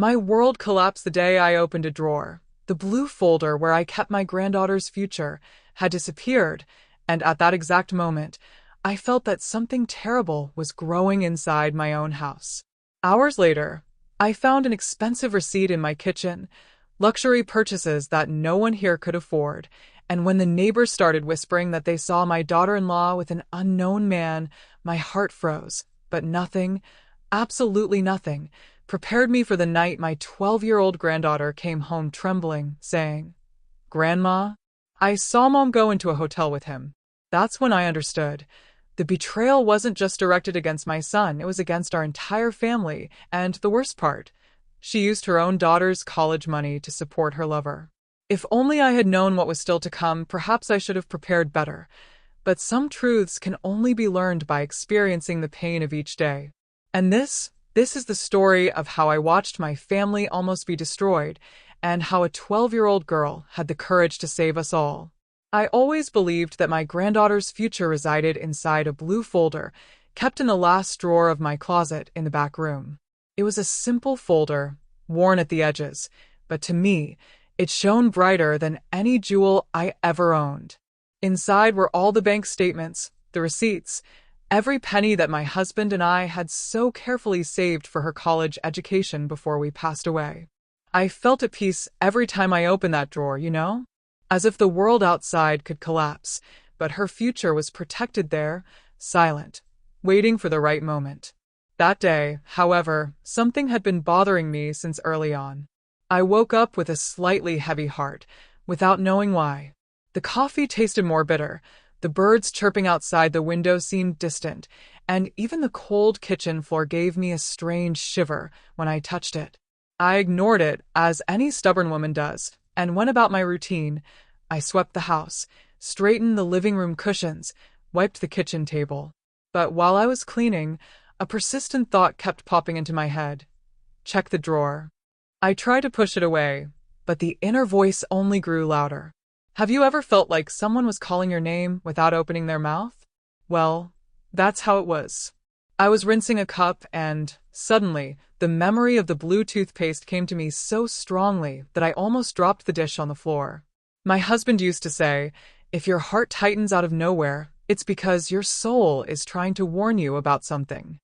My world collapsed the day I opened a drawer. The blue folder where I kept my granddaughter's future had disappeared, and at that exact moment, I felt that something terrible was growing inside my own house. Hours later, I found an expensive receipt in my kitchen, luxury purchases that no one here could afford, and when the neighbors started whispering that they saw my daughter-in-law with an unknown man, my heart froze. But nothing, absolutely nothing, prepared me for the night my 12-year-old granddaughter came home trembling, saying, "Grandma, I saw Mom go into a hotel with him." That's when I understood. The betrayal wasn't just directed against my son, it was against our entire family, and the worst part, she used her own daughter's college money to support her lover. If only I had known what was still to come, perhaps I should have prepared better. But some truths can only be learned by experiencing the pain of each day. And this is the story of how I watched my family almost be destroyed, and how a 12-year-old girl had the courage to save us all. I always believed that my granddaughter's future resided inside a blue folder, kept in the last drawer of my closet in the back room. It was a simple folder, worn at the edges, but to me, it shone brighter than any jewel I ever owned. Inside were all the bank statements, the receipts, every penny that my husband and I had so carefully saved for her college education before we passed away. I felt at peace every time I opened that drawer, as if the world outside could collapse, but her future was protected there, silent, waiting for the right moment. That day, however, something had been bothering me since early on. I woke up with a slightly heavy heart, without knowing why. The coffee tasted more bitter, the birds chirping outside the window seemed distant, and even the cold kitchen floor gave me a strange shiver when I touched it. I ignored it, as any stubborn woman does, and went about my routine. I swept the house, straightened the living room cushions, wiped the kitchen table. But while I was cleaning, a persistent thought kept popping into my head. Check the drawer. I tried to push it away, but the inner voice only grew louder. Have you ever felt like someone was calling your name without opening their mouth? Well, that's how it was. I was rinsing a cup and, suddenly, the memory of the blue toothpaste came to me so strongly that I almost dropped the dish on the floor. My husband used to say, if your heart tightens out of nowhere, it's because your soul is trying to warn you about something.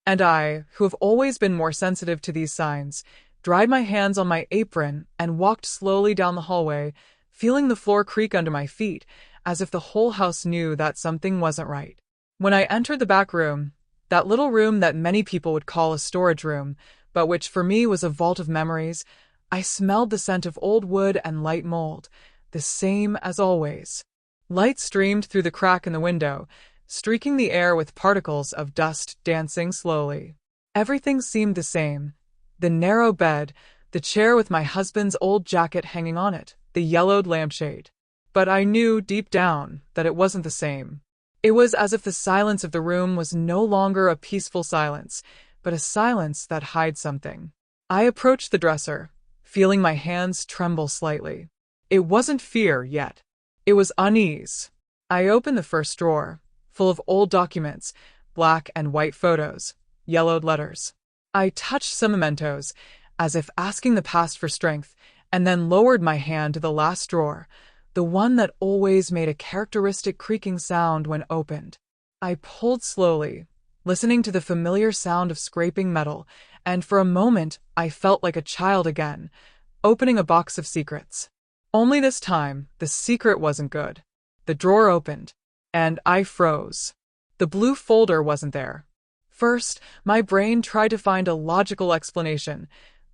And I, who have always been more sensitive to these signs, dried my hands on my apron and walked slowly down the hallway, feeling the floor creak under my feet, as if the whole house knew that something wasn't right. When I entered the back room, that little room that many people would call a storage room, but which for me was a vault of memories, I smelled the scent of old wood and light mold, the same as always. Light streamed through the crack in the window, streaking the air with particles of dust dancing slowly. Everything seemed the same. The narrow bed, the chair with my husband's old jacket hanging on it, the yellowed lampshade. But I knew deep down that it wasn't the same. It was as if the silence of the room was no longer a peaceful silence, but a silence that hides something. I approached the dresser, feeling my hands tremble slightly. It wasn't fear yet. It was unease. I opened the first drawer, full of old documents, black and white photos, yellowed letters. I touched some mementos, as if asking the past for strength, and then lowered my hand to the last drawer, the one that always made a characteristic creaking sound when opened. I pulled slowly, listening to the familiar sound of scraping metal, and for a moment I felt like a child again, opening a box of secrets. Only this time, the secret wasn't good. The drawer opened, and I froze. The blue folder wasn't there. First, my brain tried to find a logical explanation.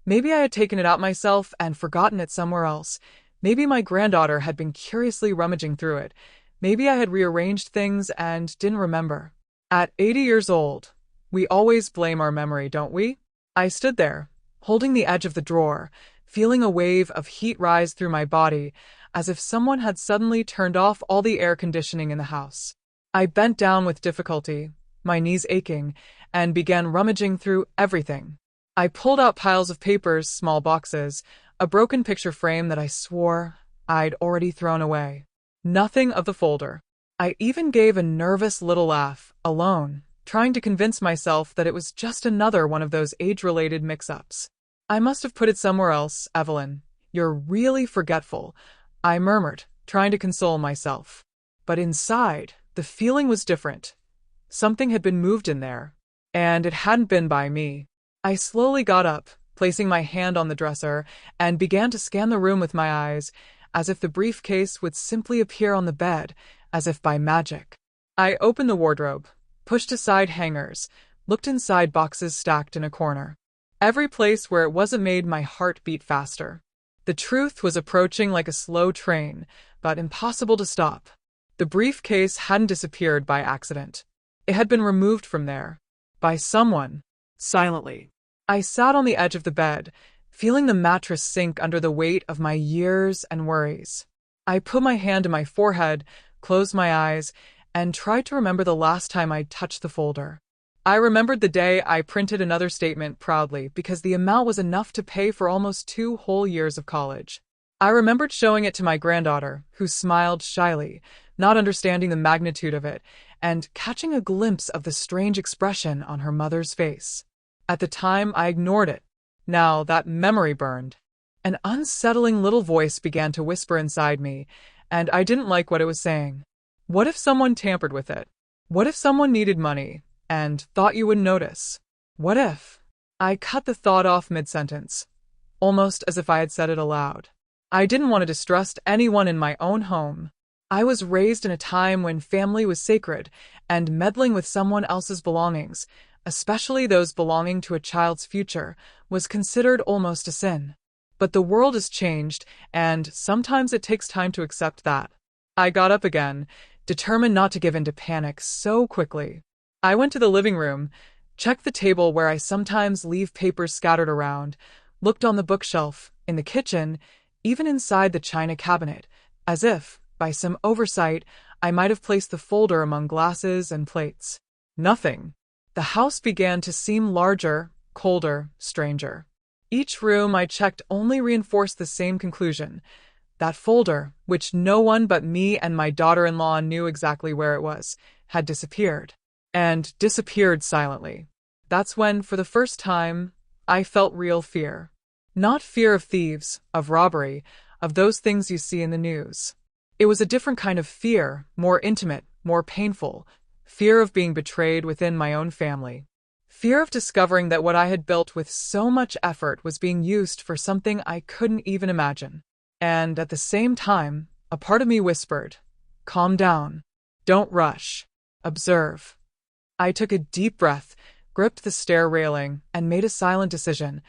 Maybe I had taken it out myself and forgotten it somewhere else. Maybe my granddaughter had been curiously rummaging through it. Maybe I had rearranged things and didn't remember. At 80 years old, we always blame our memory, don't we? I stood there, holding the edge of the drawer, feeling a wave of heat rise through my body, as if someone had suddenly turned off all the air conditioning in the house. I bent down with difficulty, my knees aching, and began rummaging through everything. I pulled out piles of papers, small boxes, a broken picture frame that I swore I'd already thrown away. Nothing of the folder. I even gave a nervous little laugh, alone, trying to convince myself that it was just another one of those age-related mix-ups. I must have put it somewhere else, Evelyn. You're really forgetful, I murmured, trying to console myself. But inside, the feeling was different. Something had been moved in there, and it hadn't been by me. I slowly got up, placing my hand on the dresser, and began to scan the room with my eyes, as if the briefcase would simply appear on the bed, as if by magic. I opened the wardrobe, pushed aside hangers, looked inside boxes stacked in a corner. Every place where it wasn't made my heart beat faster. The truth was approaching like a slow train, but impossible to stop. The briefcase hadn't disappeared by accident. It had been removed from there. By someone. Silently. I sat on the edge of the bed, feeling the mattress sink under the weight of my years and worries. I put my hand to my forehead, closed my eyes, and tried to remember the last time I touched the folder. I remembered the day I printed another statement proudly because the amount was enough to pay for almost 2 whole years of college. I remembered showing it to my granddaughter, who smiled shyly, not understanding the magnitude of it, and catching a glimpse of the strange expression on her mother's face. At the time, I ignored it. Now that memory burned. An unsettling little voice began to whisper inside me, and I didn't like what it was saying. What if someone tampered with it? What if someone needed money and thought you wouldn't notice? What if? I cut the thought off mid-sentence, almost as if I had said it aloud. I didn't want to distrust anyone in my own home. I was raised in a time when family was sacred, and meddling with someone else's belongings, especially those belonging to a child's future, was considered almost a sin. But the world has changed, and sometimes it takes time to accept that. I got up again, determined not to give in to panic so quickly. I went to the living room, checked the table where I sometimes leave papers scattered around, looked on the bookshelf, in the kitchen, even inside the china cabinet, as if, by some oversight, I might have placed the folder among glasses and plates. Nothing. The house began to seem larger, colder, stranger. Each room I checked only reinforced the same conclusion. That folder, which no one but me and my daughter-in-law knew exactly where it was, had disappeared. And disappeared silently. That's when, for the first time, I felt real fear. Not fear of thieves, of robbery, of those things you see in the news. It was a different kind of fear, more intimate, more painful. Fear of being betrayed within my own family. Fear of discovering that what I had built with so much effort was being used for something I couldn't even imagine. And at the same time, a part of me whispered, "Calm down. Don't rush. Observe." I took a deep breath, gripped the stair railing, and made a silent decision.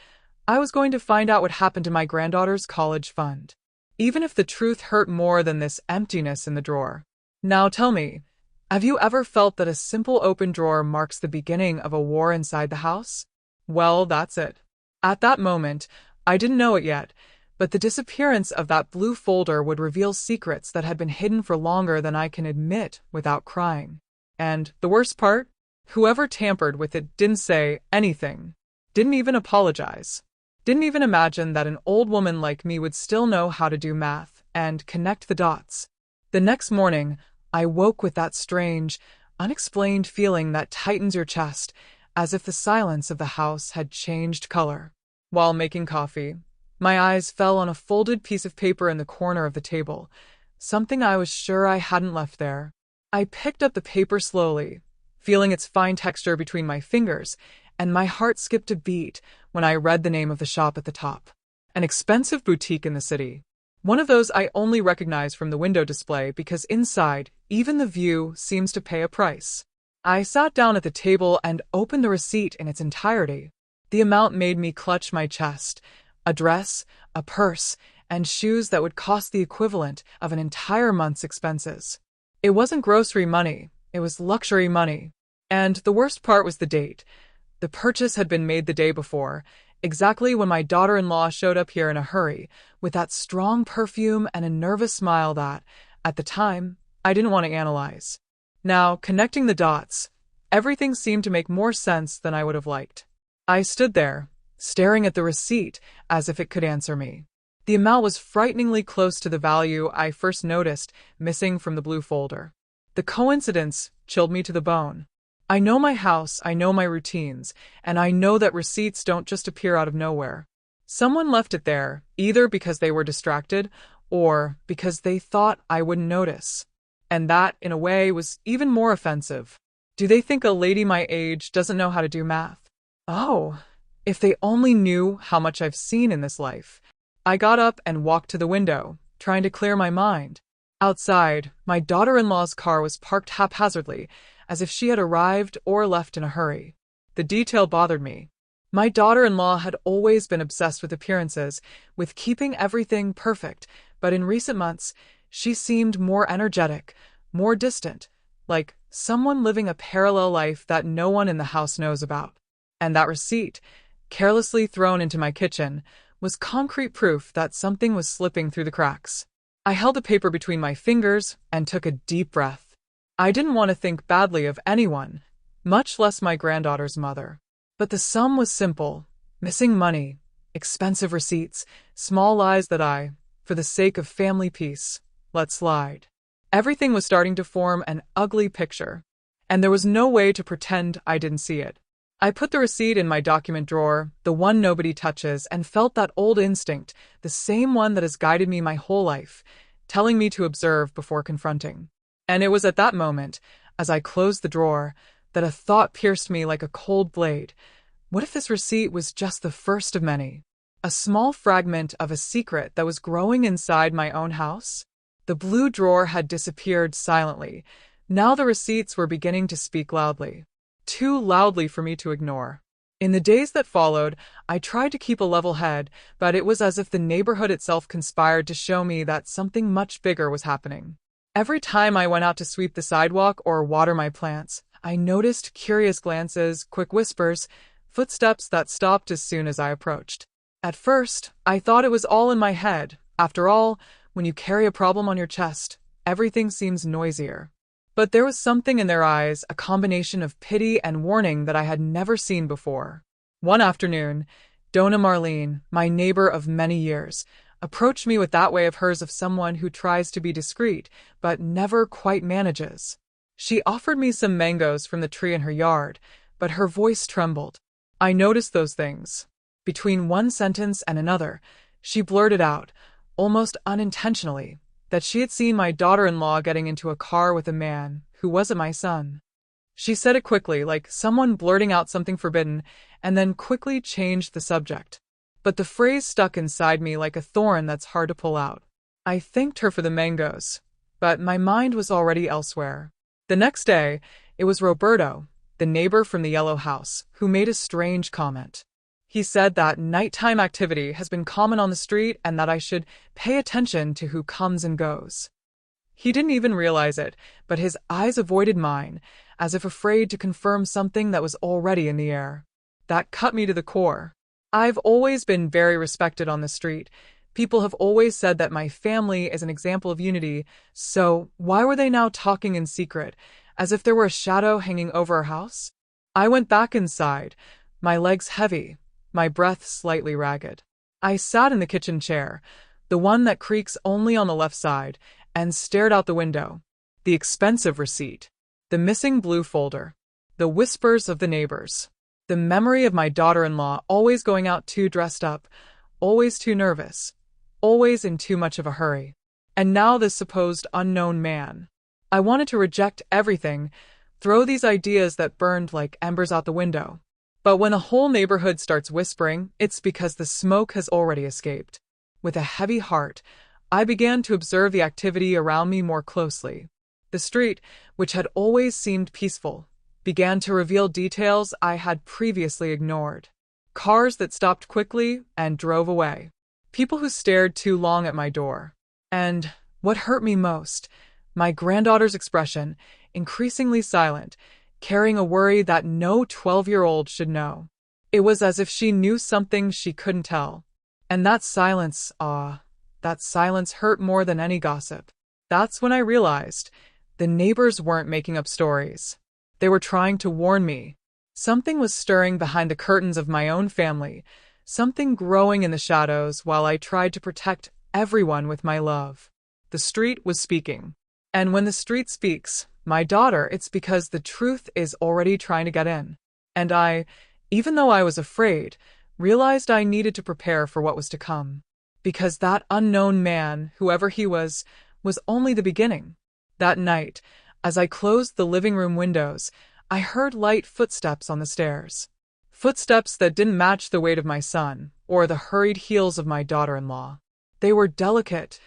I was going to find out what happened to my granddaughter's college fund. Even if the truth hurt more than this emptiness in the drawer. Now tell me, have you ever felt that a simple open drawer marks the beginning of a war inside the house? Well, that's it. At that moment, I didn't know it yet, but the disappearance of that blue folder would reveal secrets that had been hidden for longer than I can admit without crying. And the worst part? Whoever tampered with it didn't say anything, didn't even apologize, didn't even imagine that an old woman like me would still know how to do math and connect the dots. The next morning, I woke with that strange, unexplained feeling that tightens your chest, as if the silence of the house had changed color. While making coffee, my eyes fell on a folded piece of paper in the corner of the table, something I was sure I hadn't left there. I picked up the paper slowly, feeling its fine texture between my fingers, and my heart skipped a beat when I read the name of the shop at the top. An expensive boutique in the city. One of those I only recognize from the window display because inside, even the view seems to pay a price. I sat down at the table and opened the receipt in its entirety. The amount made me clutch my chest. A dress, a purse, and shoes that would cost the equivalent of an entire month's expenses. It wasn't grocery money. It was luxury money. And the worst part was the date. The purchase had been made the day before, exactly when my daughter-in-law showed up here in a hurry, with that strong perfume and a nervous smile that, at the time, I didn't want to analyze. Now, connecting the dots, everything seemed to make more sense than I would have liked. I stood there, staring at the receipt as if it could answer me. The amount was frighteningly close to the value I first noticed missing from the blue folder. The coincidence chilled me to the bone. I know my house, I know my routines, and I know that receipts don't just appear out of nowhere. Someone left it there, either because they were distracted or because they thought I wouldn't notice. And that, in a way, was even more offensive. Do they think a lady my age doesn't know how to do math? Oh, if they only knew how much I've seen in this life. I got up and walked to the window, trying to clear my mind. Outside, my daughter-in-law's car was parked haphazardly, as if she had arrived or left in a hurry. The detail bothered me. My daughter-in-law had always been obsessed with appearances, with keeping everything perfect, but in recent months, she seemed more energetic, more distant, like someone living a parallel life that no one in the house knows about. And that receipt, carelessly thrown into my kitchen, was concrete proof that something was slipping through the cracks. I held the paper between my fingers and took a deep breath. I didn't want to think badly of anyone, much less my granddaughter's mother. But the sum was simple: missing money, expensive receipts, small lies that I, for the sake of family peace, let slide. Everything was starting to form an ugly picture, and there was no way to pretend I didn't see it. I put the receipt in my document drawer, the one nobody touches, and felt that old instinct, the same one that has guided me my whole life, telling me to observe before confronting. And it was at that moment, as I closed the drawer, that a thought pierced me like a cold blade. What if this receipt was just the first of many? A small fragment of a secret that was growing inside my own house? The blue drawer had disappeared silently. Now the receipts were beginning to speak loudly. Too loudly for me to ignore. In the days that followed, I tried to keep a level head, but it was as if the neighborhood itself conspired to show me that something much bigger was happening. Every time I went out to sweep the sidewalk or water my plants, I noticed curious glances, quick whispers, footsteps that stopped as soon as I approached. At first, I thought it was all in my head. After all, when you carry a problem on your chest, everything seems noisier. But there was something in their eyes, a combination of pity and warning that I had never seen before. One afternoon, Donna Marlene, my neighbor of many years, approached me with that way of hers of someone who tries to be discreet, but never quite manages. She offered me some mangoes from the tree in her yard, but her voice trembled. I noticed those things. Between one sentence and another, she blurted out, almost unintentionally, that she had seen my daughter-in-law getting into a car with a man who wasn't my son. She said it quickly, like someone blurting out something forbidden, and then quickly changed the subject. But the phrase stuck inside me like a thorn that's hard to pull out. I thanked her for the mangoes, but my mind was already elsewhere. The next day, it was Roberto, the neighbor from the yellow house, who made a strange comment. He said that nighttime activity has been common on the street and that I should pay attention to who comes and goes. He didn't even realize it, but his eyes avoided mine, as if afraid to confirm something that was already in the air. That cut me to the core. I've always been very respected on the street. People have always said that my family is an example of unity, so why were they now talking in secret, as if there were a shadow hanging over our house? I went back inside, my legs heavy, my breath slightly ragged. I sat in the kitchen chair, the one that creaks only on the left side, and stared out the window. The expensive receipt, the missing blue folder, the whispers of the neighbors, the memory of my daughter-in-law always going out too dressed up, always too nervous, always in too much of a hurry. And now this supposed unknown man. I wanted to reject everything, throw these ideas that burned like embers out the window. But when the whole neighborhood starts whispering, it's because the smoke has already escaped. With a heavy heart, I began to observe the activity around me more closely. The street, which had always seemed peaceful, began to reveal details I had previously ignored. Cars that stopped quickly and drove away. People who stared too long at my door. And, what hurt me most, my granddaughter's expression, increasingly silent, carrying a worry that no 12-year-old should know. It was as if she knew something she couldn't tell. And that silence hurt more than any gossip. That's when I realized the neighbors weren't making up stories. They were trying to warn me. Something was stirring behind the curtains of my own family, something growing in the shadows while I tried to protect everyone with my love. The street was speaking. And when the street speaks, my daughter, it's because the truth is already trying to get in. And I, even though I was afraid, realized I needed to prepare for what was to come. Because that unknown man, whoever he was only the beginning. That night, as I closed the living room windows, I heard light footsteps on the stairs. Footsteps that didn't match the weight of my son, or the hurried heels of my daughter-in-law. They were delicate,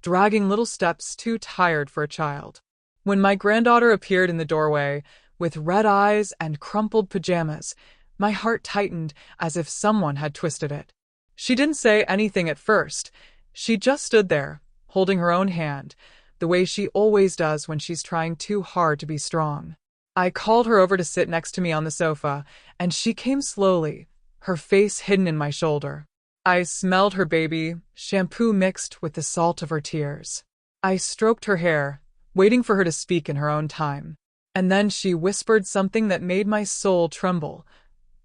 dragging little steps too tired for a child. When my granddaughter appeared in the doorway, with red eyes and crumpled pajamas, my heart tightened as if someone had twisted it. She didn't say anything at first. She just stood there, holding her own hand, the way she always does when she's trying too hard to be strong. I called her over to sit next to me on the sofa, and she came slowly, her face hidden in my shoulder. I smelled her baby, shampoo mixed with the salt of her tears. I stroked her hair, waiting for her to speak in her own time. And then she whispered something that made my soul tremble.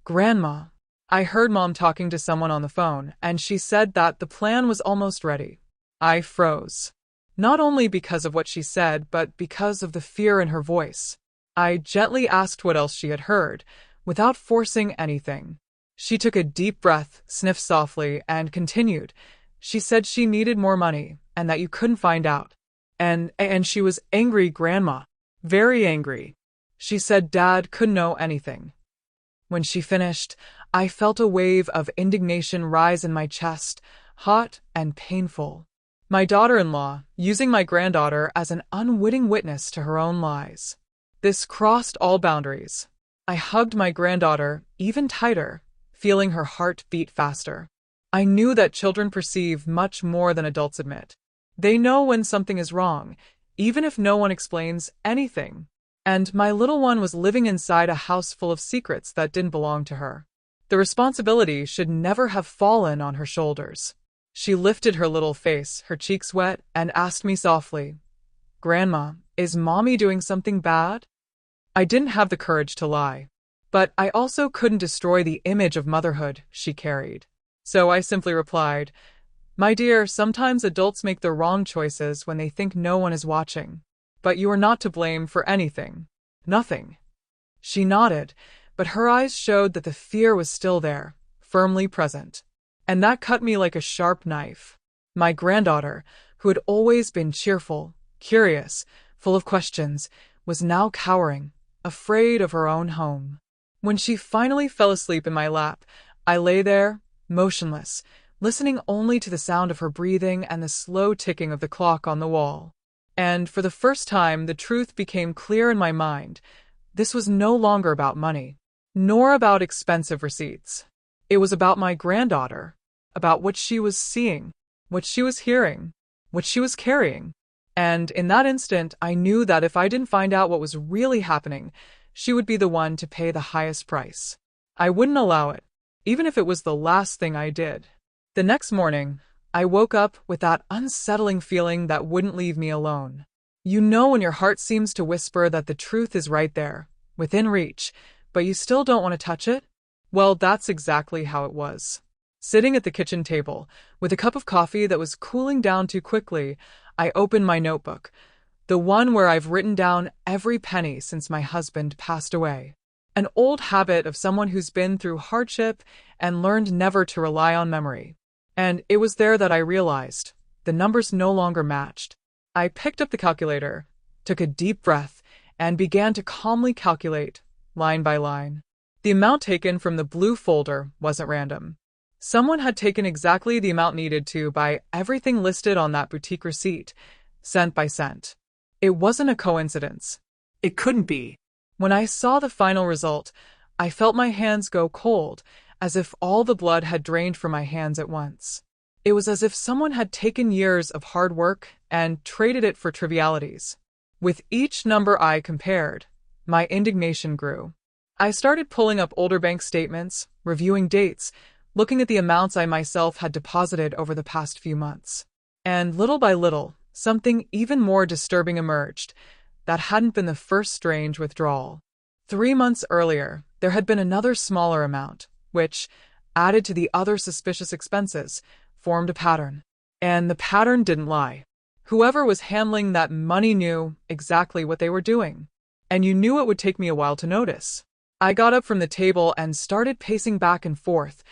"Grandma." I heard Mom talking to someone on the phone, and she said that the plan was almost ready. I froze. Not only because of what she said, but because of the fear in her voice. I gently asked what else she had heard, without forcing anything. She took a deep breath, sniffed softly, and continued. She said she needed more money, and that you couldn't find out. And she was angry, Grandma. Very angry. She said Dad couldn't know anything. When she finished, I felt a wave of indignation rise in my chest, hot and painful. My daughter-in-law, using my granddaughter as an unwitting witness to her own lies. This crossed all boundaries. I hugged my granddaughter even tighter, feeling her heart beat faster. I knew that children perceive much more than adults admit. They know when something is wrong, even if no one explains anything. And my little one was living inside a house full of secrets that didn't belong to her. The responsibility should never have fallen on her shoulders. She lifted her little face, her cheeks wet, and asked me softly, "Grandma, is Mommy doing something bad?" I didn't have the courage to lie. But I also couldn't destroy the image of motherhood she carried. So I simply replied, "My dear, sometimes adults make the wrong choices when they think no one is watching. But you are not to blame for anything. Nothing." She nodded, but her eyes showed that the fear was still there, firmly present. And that cut me like a sharp knife. My granddaughter, who had always been cheerful, curious, full of questions, was now cowering, afraid of her own home. When she finally fell asleep in my lap, I lay there, motionless, listening only to the sound of her breathing and the slow ticking of the clock on the wall. And for the first time, the truth became clear in my mind. This was no longer about money, nor about expensive receipts. It was about my granddaughter, about what she was seeing, what she was hearing, what she was carrying. And in that instant, I knew that if I didn't find out what was really happening, she would be the one to pay the highest price. I wouldn't allow it, even if it was the last thing I did. The next morning, I woke up with that unsettling feeling that wouldn't leave me alone. You know when your heart seems to whisper that the truth is right there, within reach, but you still don't want to touch it? Well, that's exactly how it was. Sitting at the kitchen table, with a cup of coffee that was cooling down too quickly, I opened my notebook, the one where I've written down every penny since my husband passed away. An old habit of someone who's been through hardship and learned never to rely on memory. And it was there that I realized the numbers no longer matched. I picked up the calculator, took a deep breath, and began to calmly calculate, line by line. The amount taken from the blue folder wasn't random. Someone had taken exactly the amount needed to buy everything listed on that boutique receipt, cent by cent. It wasn't a coincidence. It couldn't be. When I saw the final result, I felt my hands go cold, as if all the blood had drained from my hands at once. It was as if someone had taken years of hard work and traded it for trivialities. With each number I compared, my indignation grew. I started pulling up older bank statements, reviewing dates, looking at the amounts I myself had deposited over the past few months. And little by little, something even more disturbing emerged. That hadn't been the first strange withdrawal. 3 months earlier, there had been another smaller amount, which, added to the other suspicious expenses, formed a pattern. And the pattern didn't lie. Whoever was handling that money knew exactly what they were doing. And you knew it would take me a while to notice. I got up from the table and started pacing back and forth,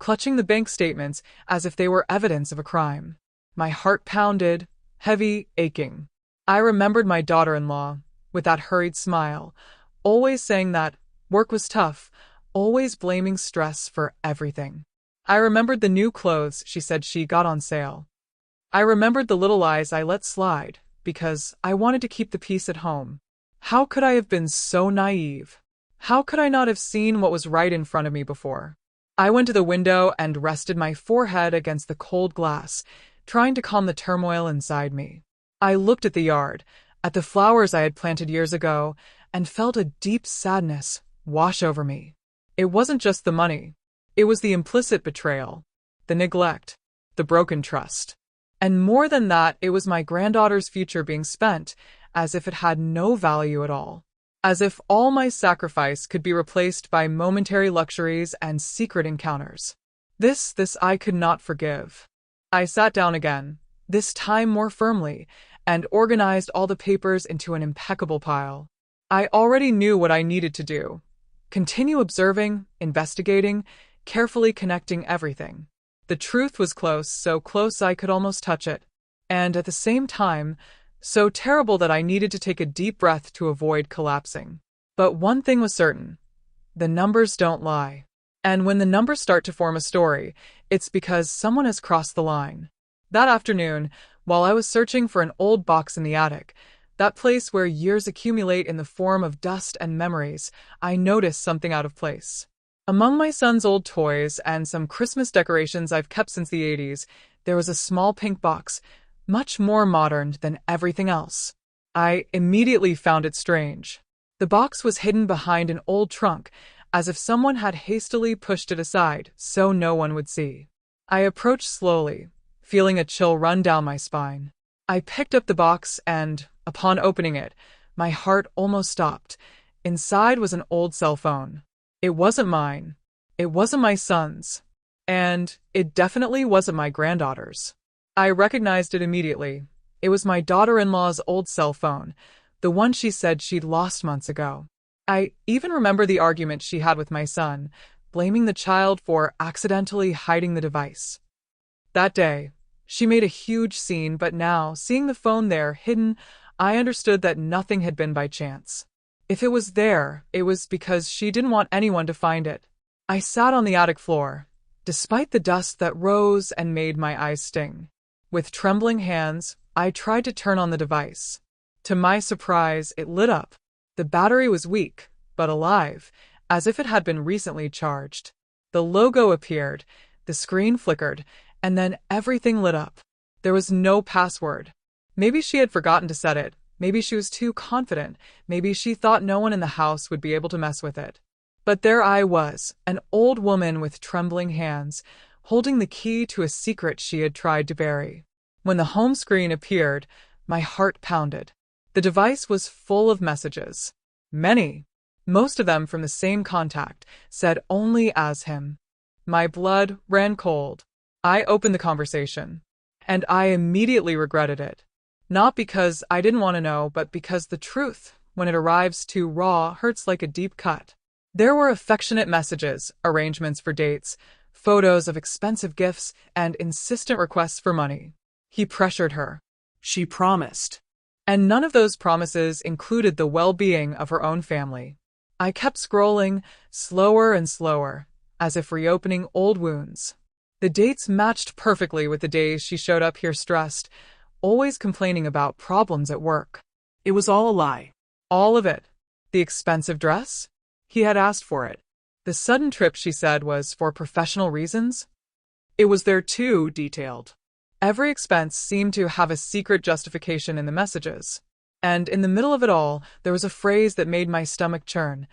clutching the bank statements as if they were evidence of a crime. My heart pounded, heavy, aching. I remembered my daughter-in-law, with that hurried smile, always saying that work was tough, always blaming stress for everything. I remembered the new clothes she said she got on sale. I remembered the little lies I let slide, because I wanted to keep the peace at home. How could I have been so naive? How could I not have seen what was right in front of me before? I went to the window and rested my forehead against the cold glass, trying to calm the turmoil inside me. I looked at the yard, at the flowers I had planted years ago, and felt a deep sadness wash over me. It wasn't just the money. It was the implicit betrayal, the neglect, the broken trust. And more than that, it was my granddaughter's future being spent as if it had no value at all. As if all my sacrifice could be replaced by momentary luxuries and secret encounters. This I could not forgive. I sat down again, this time more firmly, and organized all the papers into an impeccable pile. I already knew what I needed to do. Continue observing, investigating, carefully connecting everything. The truth was close, so close I could almost touch it. And at the same time, so terrible that I needed to take a deep breath to avoid collapsing. But one thing was certain. The numbers don't lie. And when the numbers start to form a story, it's because someone has crossed the line. That afternoon, while I was searching for an old box in the attic, that place where years accumulate in the form of dust and memories, I noticed something out of place. Among my son's old toys and some Christmas decorations I've kept since the 80s, there was a small pink box, much more modern than everything else. I immediately found it strange. The box was hidden behind an old trunk, as if someone had hastily pushed it aside so no one would see. I approached slowly, feeling a chill run down my spine. I picked up the box and, upon opening it, my heart almost stopped. Inside was an old cell phone. It wasn't mine. It wasn't my son's. And it definitely wasn't my granddaughter's. I recognized it immediately. It was my daughter-in-law's old cell phone, the one she said she'd lost months ago. I even remember the argument she had with my son, blaming the child for accidentally hiding the device. That day, she made a huge scene, but now, seeing the phone there, hidden, I understood that nothing had been by chance. If it was there, it was because she didn't want anyone to find it. I sat on the attic floor, despite the dust that rose and made my eyes sting. With trembling hands, I tried to turn on the device. To my surprise, it lit up. The battery was weak, but alive, as if it had been recently charged. The logo appeared, the screen flickered, and then everything lit up. There was no password. Maybe she had forgotten to set it. Maybe she was too confident. Maybe she thought no one in the house would be able to mess with it. But there I was, an old woman with trembling hands, holding the key to a secret she had tried to bury. When the home screen appeared, my heart pounded. The device was full of messages. Many. Most of them from the same contact, said only as him. My blood ran cold. I opened the conversation. And I immediately regretted it. Not because I didn't want to know, but because the truth, when it arrives too raw, hurts like a deep cut. There were affectionate messages, arrangements for dates, photos of expensive gifts, and insistent requests for money. He pressured her. She promised. And none of those promises included the well-being of her own family. I kept scrolling, slower and slower, as if reopening old wounds. The dates matched perfectly with the days she showed up here stressed, always complaining about problems at work. It was all a lie. All of it. The expensive dress? He had asked for it. The sudden trip, she said, was for professional reasons. It was there too, detailed. Every expense seemed to have a secret justification in the messages. And in the middle of it all, there was a phrase that made my stomach churn.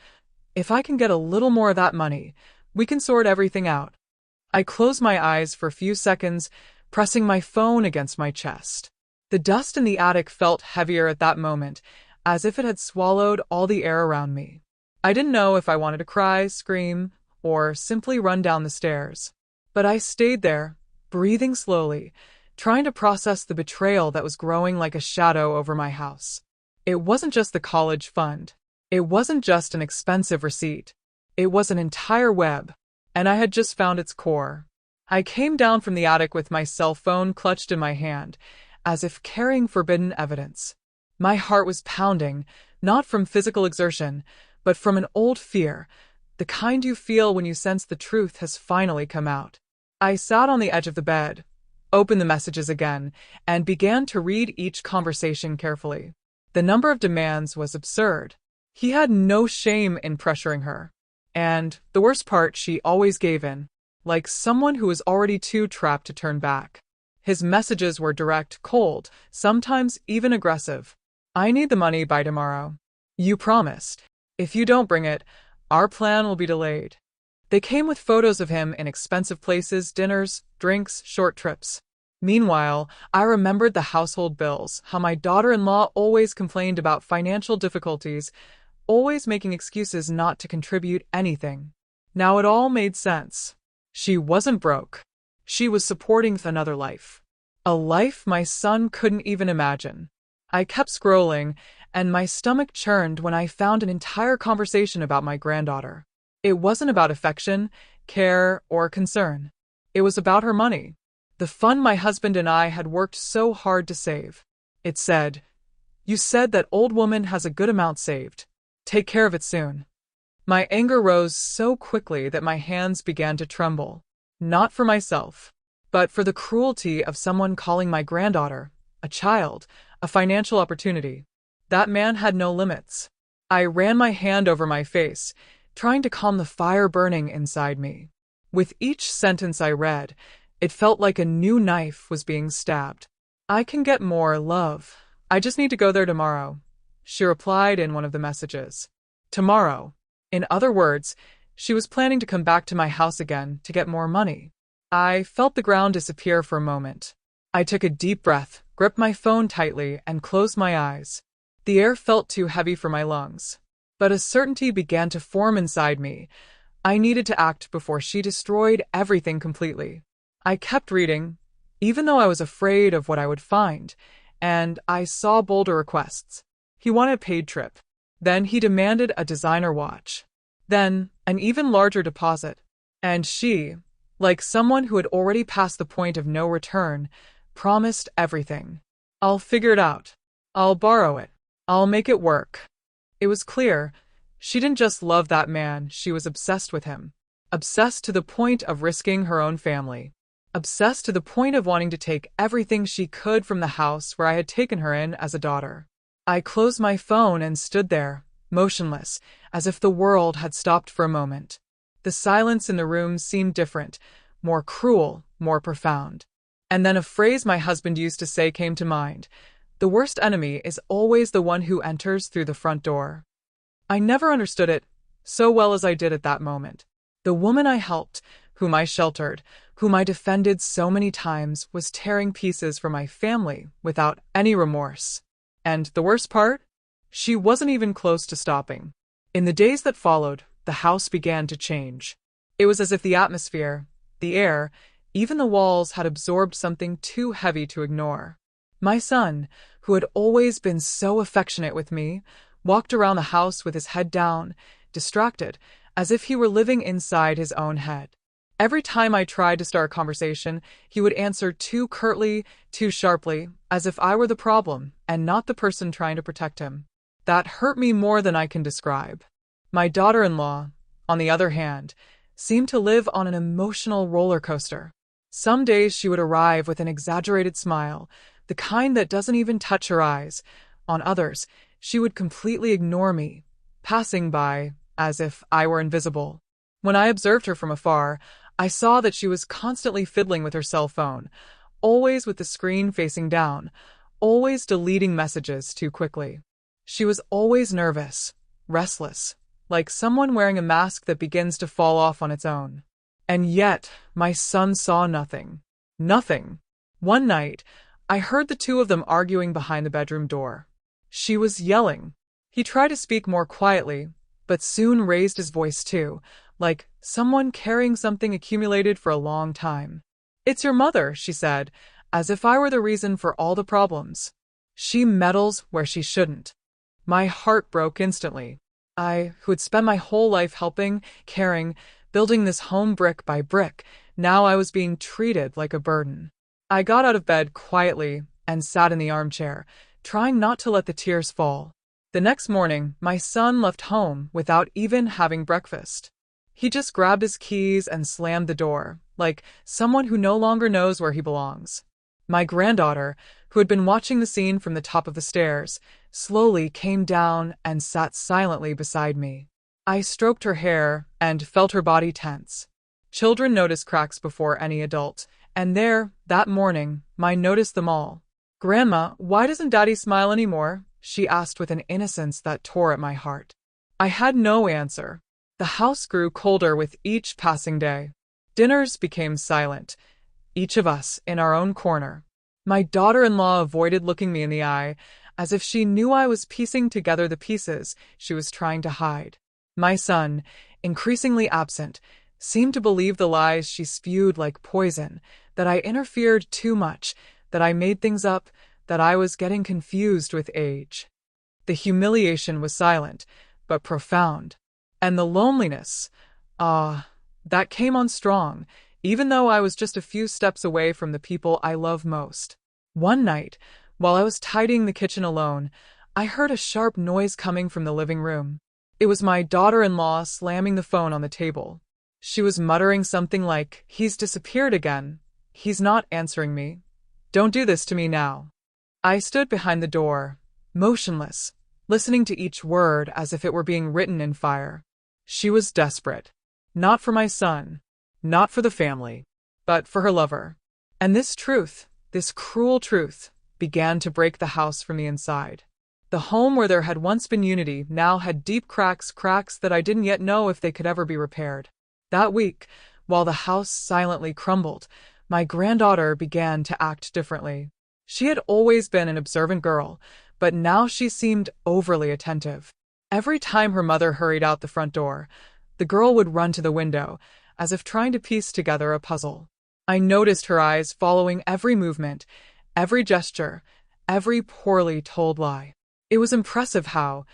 If I can get a little more of that money, we can sort everything out. I closed my eyes for a few seconds, pressing my phone against my chest. The dust in the attic felt heavier at that moment, as if it had swallowed all the air around me. I didn't know if I wanted to cry, scream, or simply run down the stairs. But I stayed there, breathing slowly, trying to process the betrayal that was growing like a shadow over my house. It wasn't just the college fund. It wasn't just an expensive receipt. It was an entire web. and I had just found its core. I came down from the attic with my cell phone clutched in my hand, as if carrying forbidden evidence. My heart was pounding, not from physical exertion, but from an old fear, the kind you feel when you sense the truth has finally come out. I sat on the edge of the bed, opened the messages again, and began to read each conversation carefully. The number of demands was absurd. He had no shame in pressuring her. And, the worst part, she always gave in, like someone who was already too trapped to turn back. His messages were direct, cold, sometimes even aggressive. I need the money by tomorrow. You promised. If you don't bring it, our plan will be delayed. They came with photos of him in expensive places, dinners, drinks, short trips. Meanwhile, I remembered the household bills, how my daughter-in-law always complained about financial difficulties, always making excuses not to contribute anything. Now it all made sense. She wasn't broke. She was supporting another life. A life my son couldn't even imagine. I kept scrolling, and my stomach churned when I found an entire conversation about my granddaughter. It wasn't about affection, care, or concern. It was about her money. The fund my husband and I had worked so hard to save. It said, "You said that old woman has a good amount saved. Take care of it soon." My anger rose so quickly that my hands began to tremble. Not for myself, but for the cruelty of someone calling my granddaughter, a child, a financial opportunity. That man had no limits. I ran my hand over my face, trying to calm the fire burning inside me. With each sentence I read, it felt like a new knife was being stabbed. "I can get more, love. I just need to go there tomorrow," she replied in one of the messages. Tomorrow. In other words, she was planning to come back to my house again to get more money. I felt the ground disappear for a moment. I took a deep breath, gripped my phone tightly, and closed my eyes. The air felt too heavy for my lungs. But a certainty began to form inside me. I needed to act before she destroyed everything completely. I kept reading, even though I was afraid of what I would find, and I saw bolder requests. He wanted a paid trip. Then he demanded a designer watch. Then, an even larger deposit. And she, like someone who had already passed the point of no return, promised everything. "I'll figure it out. I'll borrow it. I'll make it work." It was clear, she didn't just love that man, she was obsessed with him. Obsessed to the point of risking her own family. Obsessed to the point of wanting to take everything she could from the house where I had taken her in as a daughter. I closed my phone and stood there, motionless, as if the world had stopped for a moment. The silence in the room seemed different, more cruel, more profound. And then a phrase my husband used to say came to mind. The worst enemy is always the one who enters through the front door. I never understood it so well as I did at that moment. The woman I helped, whom I sheltered, whom I defended so many times, was tearing pieces from my family without any remorse. And the worst part? She wasn't even close to stopping. In the days that followed, the house began to change. It was as if the atmosphere, the air, even the walls had absorbed something too heavy to ignore. My son, who had always been so affectionate with me, walked around the house with his head down, distracted, as if he were living inside his own head. Every time I tried to start a conversation, he would answer too curtly, too sharply, as if I were the problem and not the person trying to protect him. That hurt me more than I can describe. My daughter-in-law, on the other hand, seemed to live on an emotional roller coaster. Some days she would arrive with an exaggerated smile, the kind that doesn't even touch her eyes. On others, she would completely ignore me, passing by as if I were invisible. When I observed her from afar, I saw that she was constantly fiddling with her cell phone, always with the screen facing down, always deleting messages too quickly. She was always nervous, restless, like someone wearing a mask that begins to fall off on its own. And yet, my son saw nothing. Nothing. One night, I heard the two of them arguing behind the bedroom door. She was yelling. He tried to speak more quietly, but soon raised his voice too, like someone carrying something accumulated for a long time. "It's your mother," she said, as if I were the reason for all the problems. "She meddles where she shouldn't." My heart broke instantly. I, who had spent my whole life helping, caring, building this home brick by brick. Now I was being treated like a burden. I got out of bed quietly and sat in the armchair, trying not to let the tears fall. The next morning, my son left home without even having breakfast. He just grabbed his keys and slammed the door, like someone who no longer knows where he belongs. My granddaughter, who had been watching the scene from the top of the stairs, slowly came down and sat silently beside me. I stroked her hair and felt her body tense. Children notice cracks before any adult, and there, that morning, mine noticed them all. "Grandma, why doesn't Daddy smile anymore?" she asked with an innocence that tore at my heart. I had no answer. The house grew colder with each passing day. Dinners became silent, each of us in our own corner. My daughter-in-law avoided looking me in the eye, as if she knew I was piecing together the pieces she was trying to hide. My son, increasingly absent, seemed to believe the lies she spewed like poison, that I interfered too much, that I made things up, that I was getting confused with age. The humiliation was silent, but profound. And the loneliness, that came on strong, even though I was just a few steps away from the people I love most. One night, while I was tidying the kitchen alone, I heard a sharp noise coming from the living room. It was my daughter-in-law slamming the phone on the table. She was muttering something like, "He's disappeared again. He's not answering me. Don't do this to me now." I stood behind the door, motionless, listening to each word as if it were being written in fire. She was desperate. Not for my son, not for the family, but for her lover. And this truth, this cruel truth, began to break the house from the inside. The home where there had once been unity now had deep cracks that I didn't yet know if they could ever be repaired. That week, while the house silently crumbled, my granddaughter began to act differently. She had always been an observant girl, but now she seemed overly attentive. Every time her mother hurried out the front door, the girl would run to the window, as if trying to piece together a puzzle. I noticed her eyes following every movement, every gesture, every poorly told lie. It was impressive how,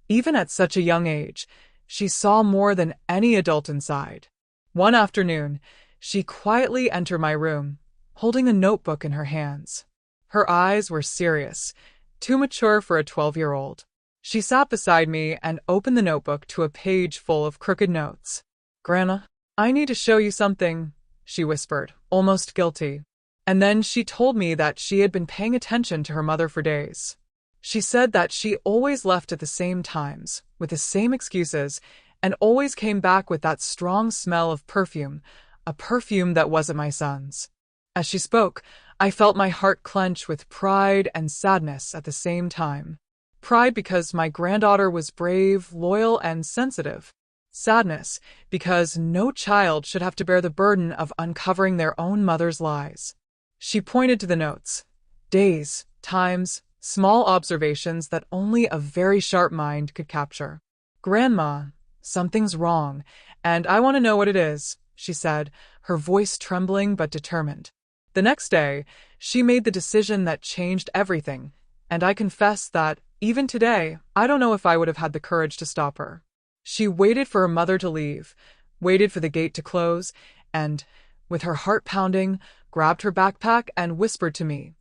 even at such a young age, she saw more than any adult inside. One afternoon, she quietly entered my room, holding a notebook in her hands. Her eyes were serious, too mature for a 12-year-old. She sat beside me and opened the notebook to a page full of crooked notes. "Grandma, I need to show you something," she whispered, almost guilty. And then she told me that she had been paying attention to her mother for days. She said that she always left at the same times, with the same excuses, and always came back with that strong smell of perfume, a perfume that wasn't my son's. As she spoke, I felt my heart clench with pride and sadness at the same time. Pride because my granddaughter was brave, loyal, and sensitive. Sadness because no child should have to bear the burden of uncovering their own mother's lies. She pointed to the notes. Days, times, small observations that only a very sharp mind could capture. "Grandma, something's wrong, and I want to know what it is," she said, her voice trembling but determined. The next day, she made the decision that changed everything, and I confess that, even today, I don't know if I would have had the courage to stop her. She waited for her mother to leave, waited for the gate to close, and, with her heart pounding, grabbed her backpack and whispered to me,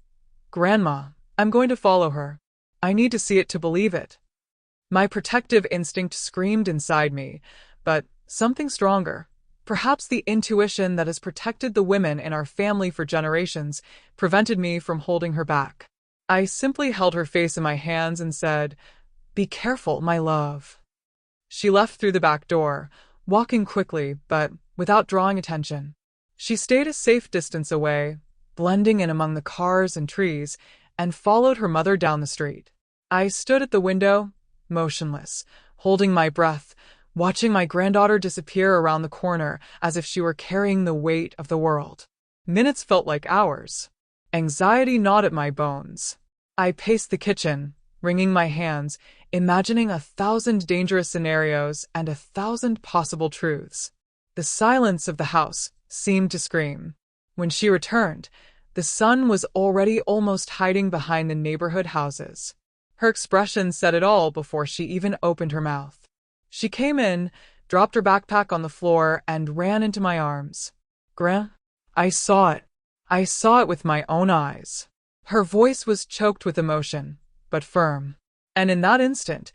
"Grandma, I'm going to follow her. I need to see it to believe it." My protective instinct screamed inside me, but something stronger, perhaps the intuition that has protected the women in our family for generations, prevented me from holding her back. I simply held her face in my hands and said, "Be careful, my love." She left through the back door, walking quickly, but without drawing attention. She stayed a safe distance away, blending in among the cars and trees, and followed her mother down the street. I stood at the window, motionless, holding my breath, watching my granddaughter disappear around the corner as if she were carrying the weight of the world. Minutes felt like hours. Anxiety gnawed at my bones. I paced the kitchen, wringing my hands, imagining 1,000 dangerous scenarios and 1,000 possible truths. The silence of the house seemed to scream. When she returned, the sun was already almost hiding behind the neighborhood houses. Her expression said it all before she even opened her mouth. She came in, dropped her backpack on the floor, and ran into my arms. Gran, I saw it. I saw it with my own eyes. Her voice was choked with emotion, but firm. And in that instant,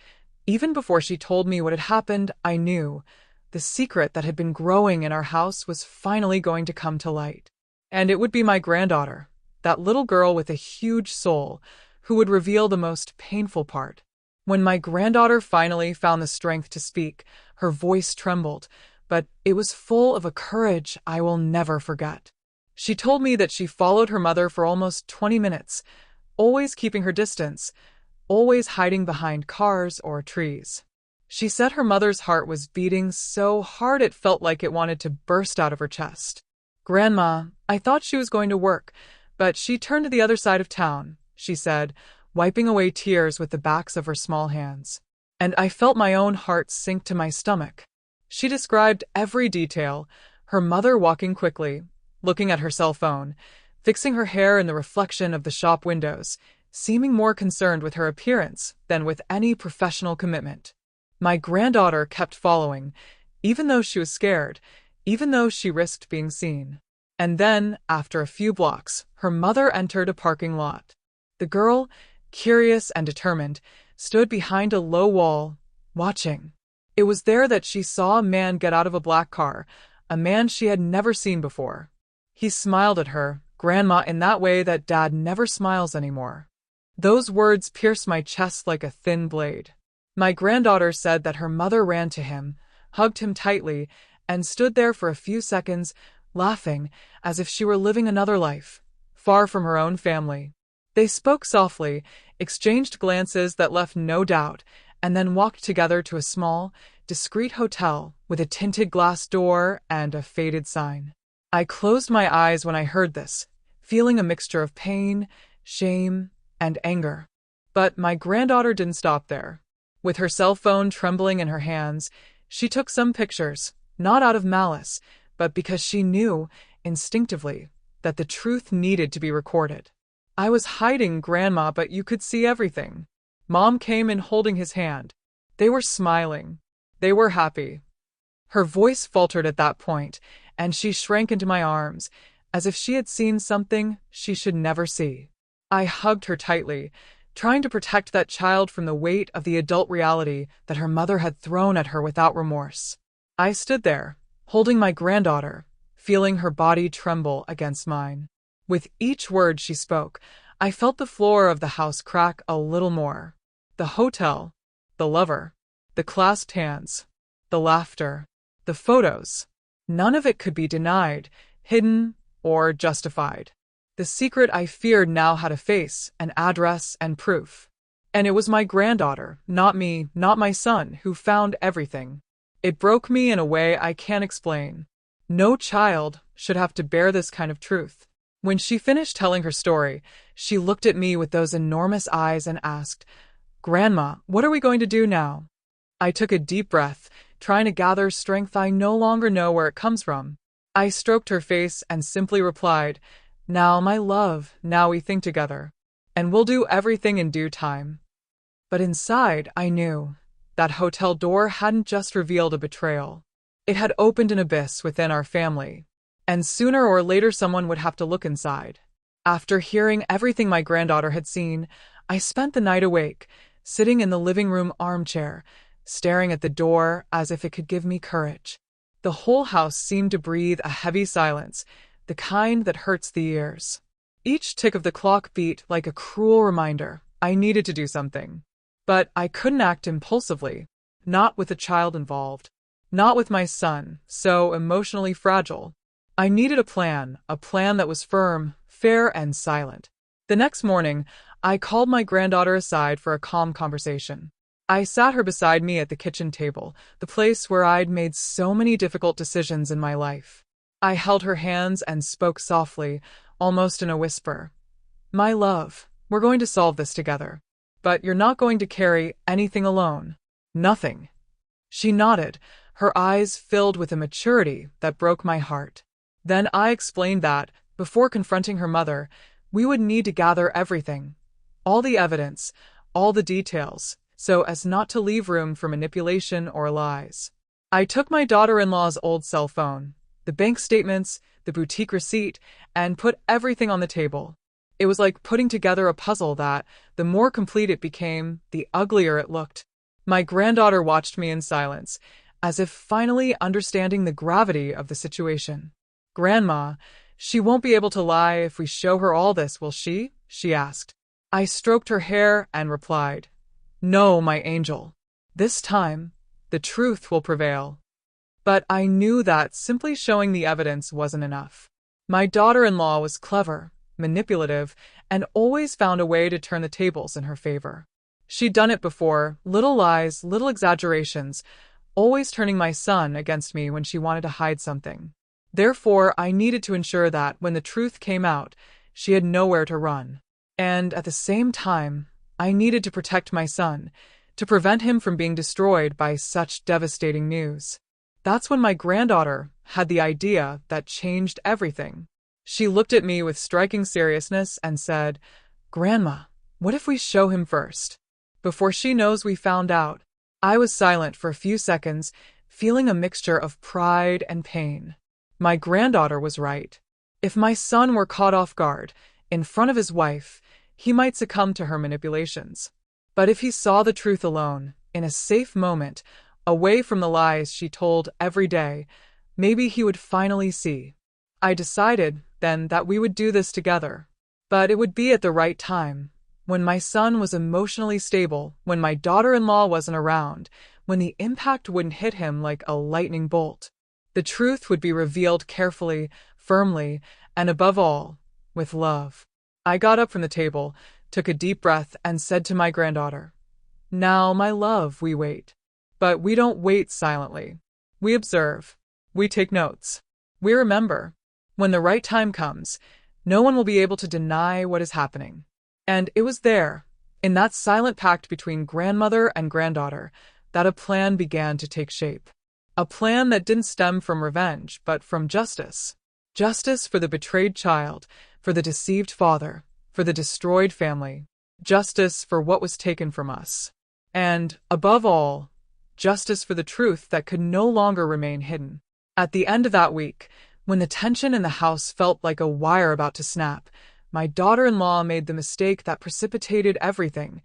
even before she told me what had happened, I knew the secret that had been growing in our house was finally going to come to light. And it would be my granddaughter, that little girl with a huge soul, who would reveal the most painful part. When my granddaughter finally found the strength to speak, her voice trembled, but it was full of a courage I will never forget. She told me that she followed her mother for almost 20 minutes, always keeping her distance, always hiding behind cars or trees. She said her mother's heart was beating so hard it felt like it wanted to burst out of her chest. Grandma, I thought she was going to work, but she turned to the other side of town, she said, wiping away tears with the backs of her small hands. And I felt my own heart sink to my stomach. She described every detail, her mother walking quickly, looking at her cell phone, fixing her hair in the reflection of the shop windows, seeming more concerned with her appearance than with any professional commitment. My granddaughter kept following, even though she was scared, even though she risked being seen. And then, after a few blocks, her mother entered a parking lot. The girl, curious and determined, stood behind a low wall, watching. It was there that she saw a man get out of a black car, a man she had never seen before. He smiled at her, Grandma, in that way that Dad never smiles anymore. Those words pierced my chest like a thin blade. My granddaughter said that her mother ran to him, hugged him tightly, and stood there for a few seconds, laughing as if she were living another life, far from her own family. They spoke softly, exchanged glances that left no doubt, and then walked together to a small, discreet hotel with a tinted glass door and a faded sign. I closed my eyes when I heard this, feeling a mixture of pain, shame, and anger. But my granddaughter didn't stop there. With her cell phone trembling in her hands, she took some pictures, not out of malice, but because she knew, instinctively, that the truth needed to be recorded. I was hiding, Grandma, but you could see everything. Mom came in holding his hand. They were smiling. They were happy. Her voice faltered at that point, and she shrank into my arms, as if she had seen something she should never see. I hugged her tightly, trying to protect that child from the weight of the adult reality that her mother had thrown at her without remorse. I stood there, holding my granddaughter, feeling her body tremble against mine. With each word she spoke, I felt the floor of the house crack a little more. The hotel, the lover, the clasped hands, the laughter, the photos. None of it could be denied, hidden, or justified. The secret I feared now had a face, an address, and proof. And it was my granddaughter, not me, not my son, who found everything. It broke me in a way I can't explain. No child should have to bear this kind of truth. When she finished telling her story, she looked at me with those enormous eyes and asked, Grandma, what are we going to do now? I took a deep breath, trying to gather strength I no longer know where it comes from. I stroked her face and simply replied, Now, my love, now we think together. And we'll do everything in due time. But inside, I knew that hotel door hadn't just revealed a betrayal. It had opened an abyss within our family. And sooner or later someone would have to look inside. After hearing everything my granddaughter had seen, I spent the night awake, sitting in the living room armchair, staring at the door as if it could give me courage. The whole house seemed to breathe a heavy silence, the kind that hurts the ears. Each tick of the clock beat like a cruel reminder I needed to do something. But I couldn't act impulsively, not with a child involved, not with my son, so emotionally fragile. I needed a plan that was firm, fair, and silent. The next morning, I called my granddaughter aside for a calm conversation. I sat her beside me at the kitchen table, the place where I'd made so many difficult decisions in my life. I held her hands and spoke softly, almost in a whisper. My love, we're going to solve this together. But you're not going to carry anything alone. Nothing. She nodded, her eyes filled with a maturity that broke my heart. Then I explained that, before confronting her mother, we would need to gather everything, all the evidence, all the details, so as not to leave room for manipulation or lies. I took my daughter-in-law's old cell phone, the bank statements, the boutique receipt, and put everything on the table. It was like putting together a puzzle that, the more complete it became, the uglier it looked. My granddaughter watched me in silence, as if finally understanding the gravity of the situation. "Grandma, she won't be able to lie if we show her all this, will she?" she asked. I stroked her hair and replied, "No, my angel. This time, the truth will prevail." But I knew that simply showing the evidence wasn't enough. My daughter-in-law was clever, manipulative, and always found a way to turn the tables in her favor. She'd done it before, little lies, little exaggerations, always turning my son against me when she wanted to hide something. Therefore, I needed to ensure that, when the truth came out, she had nowhere to run. And at the same time, I needed to protect my son, to prevent him from being destroyed by such devastating news. That's when my granddaughter had the idea that changed everything. She looked at me with striking seriousness and said, "Grandma, what if we show him first? Before she knows we found out." I was silent for a few seconds, feeling a mixture of pride and pain. My granddaughter was right. If my son were caught off guard, in front of his wife, he might succumb to her manipulations. But if he saw the truth alone, in a safe moment, away from the lies she told every day, maybe he would finally see. I decided, then, that we would do this together. But it would be at the right time, when my son was emotionally stable, when my daughter-in-law wasn't around, when the impact wouldn't hit him like a lightning bolt. The truth would be revealed carefully, firmly, and above all, with love. I got up from the table, took a deep breath, and said to my granddaughter, "Now, my love, we wait. But we don't wait silently. We observe. We take notes. We remember. When the right time comes, no one will be able to deny what is happening." And it was there, in that silent pact between grandmother and granddaughter, that a plan began to take shape. A plan that didn't stem from revenge, but from justice. Justice for the betrayed child, for the deceived father, for the destroyed family. Justice for what was taken from us. And, above all, justice for the truth that could no longer remain hidden. At the end of that week, when the tension in the house felt like a wire about to snap, my daughter-in-law made the mistake that precipitated everything.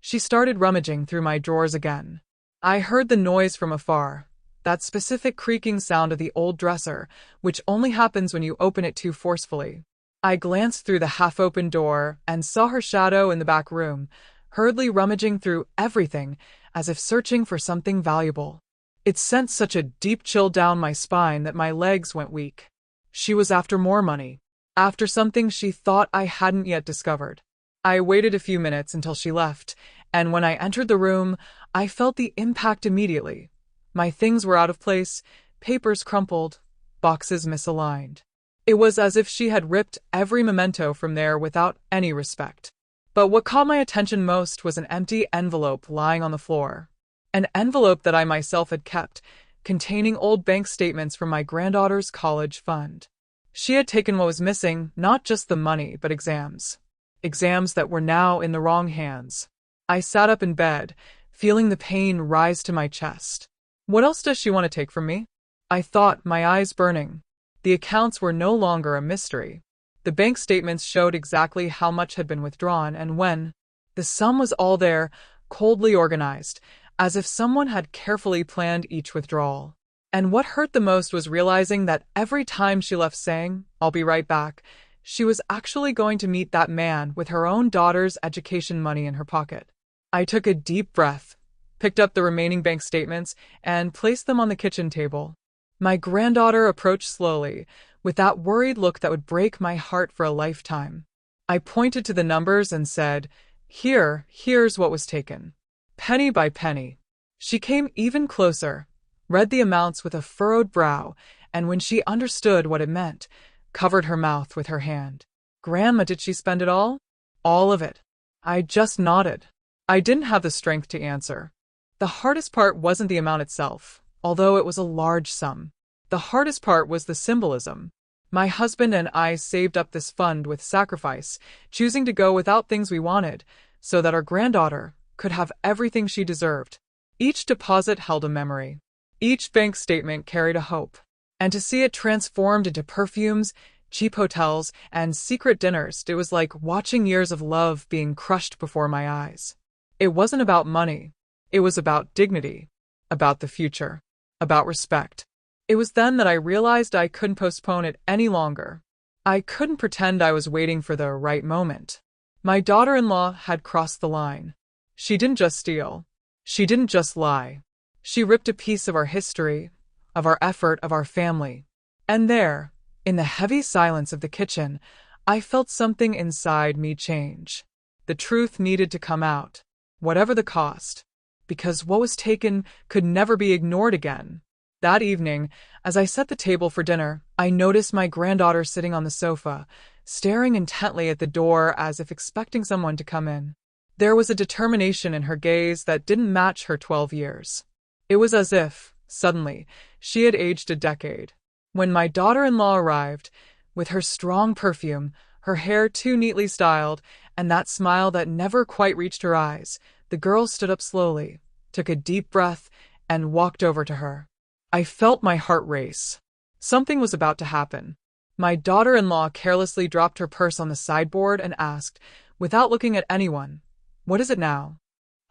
She started rummaging through my drawers again. I heard the noise from afar, that specific creaking sound of the old dresser, which only happens when you open it too forcefully. I glanced through the half-open door and saw her shadow in the back room, hurriedly rummaging through everything, as if searching for something valuable. It sent such a deep chill down my spine that my legs went weak. She was after more money, after something she thought I hadn't yet discovered. I waited a few minutes until she left, and when I entered the room, I felt the impact immediately. My things were out of place, papers crumpled, boxes misaligned. It was as if she had ripped every memento from there without any respect. But what caught my attention most was an empty envelope lying on the floor. An envelope that I myself had kept, containing old bank statements from my granddaughter's college fund. She had taken what was missing, not just the money, but exams. Exams that were now in the wrong hands. I sat up in bed, feeling the pain rise to my chest. What else does she want to take from me? I thought, my eyes burning. The accounts were no longer a mystery. The bank statements showed exactly how much had been withdrawn and when. The sum was all there, coldly organized, as if someone had carefully planned each withdrawal. And what hurt the most was realizing that every time she left saying, "I'll be right back," she was actually going to meet that man with her own daughter's education money in her pocket. I took a deep breath, picked up the remaining bank statements, and placed them on the kitchen table. My granddaughter approached slowly, with that worried look that would break my heart for a lifetime. I pointed to the numbers and said, Here's what was taken. Penny by penny." She came even closer, read the amounts with a furrowed brow, and when she understood what it meant, covered her mouth with her hand. "Grandma, did she spend it all?" "All of it." I just nodded. I didn't have the strength to answer. The hardest part wasn't the amount itself, although it was a large sum. The hardest part was the symbolism. My husband and I saved up this fund with sacrifice, choosing to go without things we wanted, so that our granddaughter could have everything she deserved. Each deposit held a memory. Each bank statement carried a hope, and to see it transformed into perfumes, cheap hotels, and secret dinners, it was like watching years of love being crushed before my eyes. It wasn't about money. It was about dignity, about the future, about respect. It was then that I realized I couldn't postpone it any longer. I couldn't pretend I was waiting for the right moment. My daughter-in-law had crossed the line. She didn't just steal. She didn't just lie. She ripped a piece of our history, of our effort, of our family. And there, in the heavy silence of the kitchen, I felt something inside me change. The truth needed to come out, whatever the cost, because what was taken could never be ignored again. That evening, as I set the table for dinner, I noticed my granddaughter sitting on the sofa, staring intently at the door as if expecting someone to come in. There was a determination in her gaze that didn't match her 12 years. It was as if, suddenly, she had aged a decade. When my daughter-in-law arrived, with her strong perfume, her hair too neatly styled, and that smile that never quite reached her eyes, the girl stood up slowly, took a deep breath, and walked over to her. I felt my heart race. Something was about to happen. My daughter-in-law carelessly dropped her purse on the sideboard and asked, without looking at anyone, "What is it now?"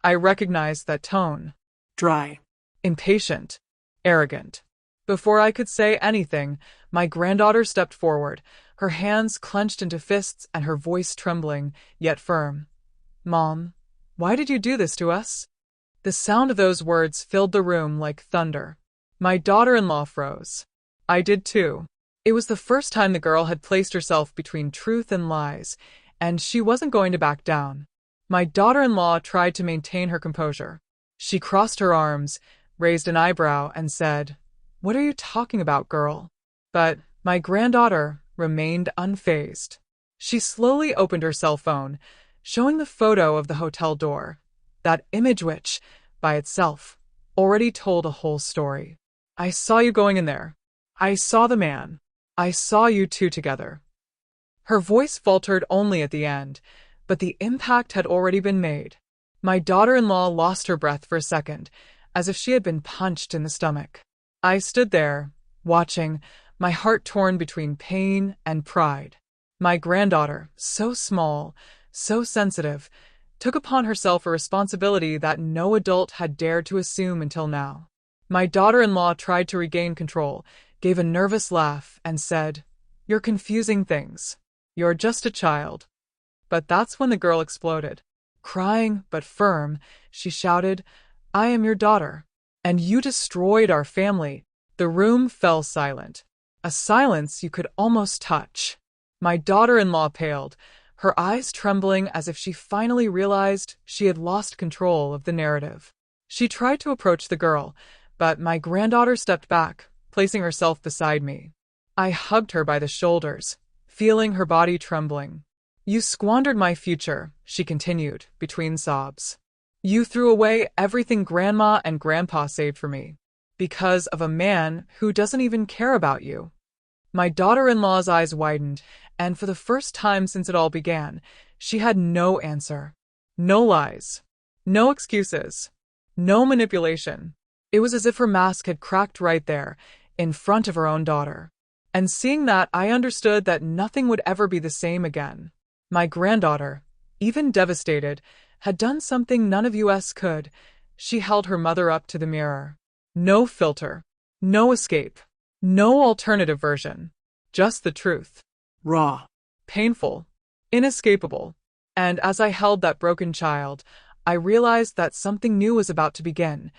I recognized that tone. Dry. Impatient. Arrogant. Before I could say anything, my granddaughter stepped forward, her hands clenched into fists and her voice trembling, yet firm. "Mom, why did you do this to us?" The sound of those words filled the room like thunder. My daughter-in-law froze. I did too. It was the first time the girl had placed herself between truth and lies, and she wasn't going to back down. My daughter-in-law tried to maintain her composure. She crossed her arms, raised an eyebrow, and said, "What are you talking about, girl?" But my granddaughter remained unfazed. She slowly opened her cell phone, showing the photo of the hotel door, that image which, by itself, already told a whole story. "I saw you going in there. I saw the man. I saw you two together." Her voice faltered only at the end, but the impact had already been made. My daughter-in-law lost her breath for a second, as if she had been punched in the stomach. I stood there, watching, my heart torn between pain and pride. My granddaughter, so small, so sensitive, took upon herself a responsibility that no adult had dared to assume until now. My daughter-in-law tried to regain control, gave a nervous laugh, and said, "You're confusing things. You're just a child." But that's when the girl exploded. Crying but firm, she shouted, "I am your daughter, and you destroyed our family." The room fell silent, a silence you could almost touch. My daughter-in-law paled, her eyes trembling as if she finally realized she had lost control of the narrative. She tried to approach the girl, but my granddaughter stepped back, placing herself beside me. I hugged her by the shoulders, feeling her body trembling. "You squandered my future," she continued, between sobs. "You threw away everything Grandma and Grandpa saved for me, because of a man who doesn't even care about you." My daughter-in-law's eyes widened, and for the first time since it all began, she had no answer. No lies. No excuses. No manipulation. It was as if her mask had cracked right there, in front of her own daughter. And seeing that, I understood that nothing would ever be the same again. My granddaughter, even devastated, had done something none of us could. She held her mother up to the mirror. No filter. No escape. No alternative version. Just the truth. Raw. Painful. Inescapable. And as I held that broken child, I realized that something new was about to begin,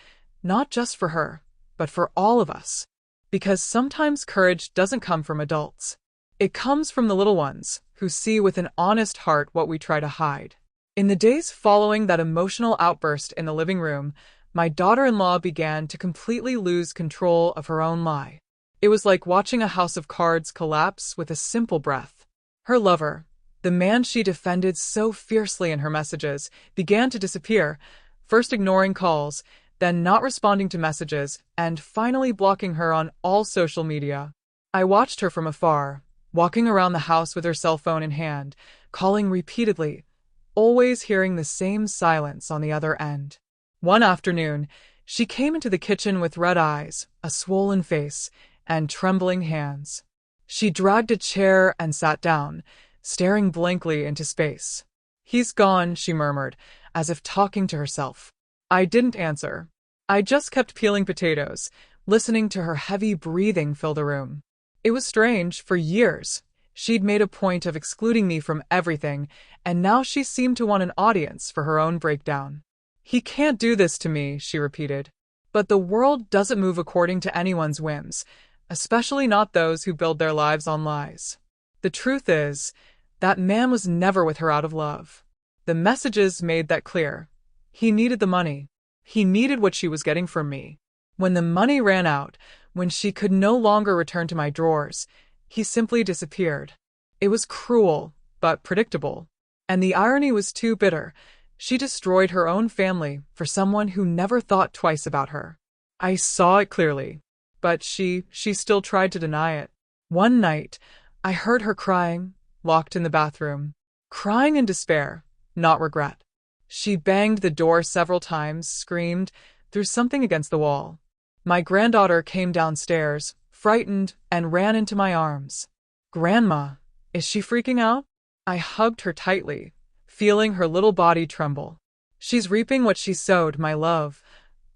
not just for her, but for all of us. Because sometimes courage doesn't come from adults. It comes from the little ones, who see with an honest heart what we try to hide. In the days following that emotional outburst in the living room, my daughter-in-law began to completely lose control of her own lie. It was like watching a house of cards collapse with a simple breath. Her lover, the man she defended so fiercely in her messages, began to disappear, first ignoring calls, then not responding to messages, and finally blocking her on all social media. I watched her from afar, walking around the house with her cell phone in hand, calling repeatedly, always hearing the same silence on the other end. One afternoon, She came into the kitchen with red eyes, a swollen face, and trembling hands. She dragged a chair and sat down, staring blankly into space. "He's gone," she murmured, as if talking to herself. I didn't answer. I just kept peeling potatoes, listening to her heavy breathing fill the room. It was strange. For years, she'd made a point of excluding me from everything, and now she seemed to want an audience for her own breakdown. "He can't do this to me," she repeated. But the world doesn't move according to anyone's whims, especially not those who build their lives on lies. The truth is, that man was never with her out of love. The messages made that clear. He needed the money. He needed what she was getting from me. When the money ran out, when she could no longer return to my drawers, he simply disappeared. It was cruel, but predictable. And the irony was too bitter. She destroyed her own family for someone who never thought twice about her. I saw it clearly, but she still tried to deny it. One night, I heard her crying, locked in the bathroom. Crying in despair, not regret. She banged the door several times, screamed, threw something against the wall. My granddaughter came downstairs, frightened, and ran into my arms. "Grandma, is she freaking out?" I hugged her tightly, feeling her little body tremble. "She's reaping what she sowed, my love,"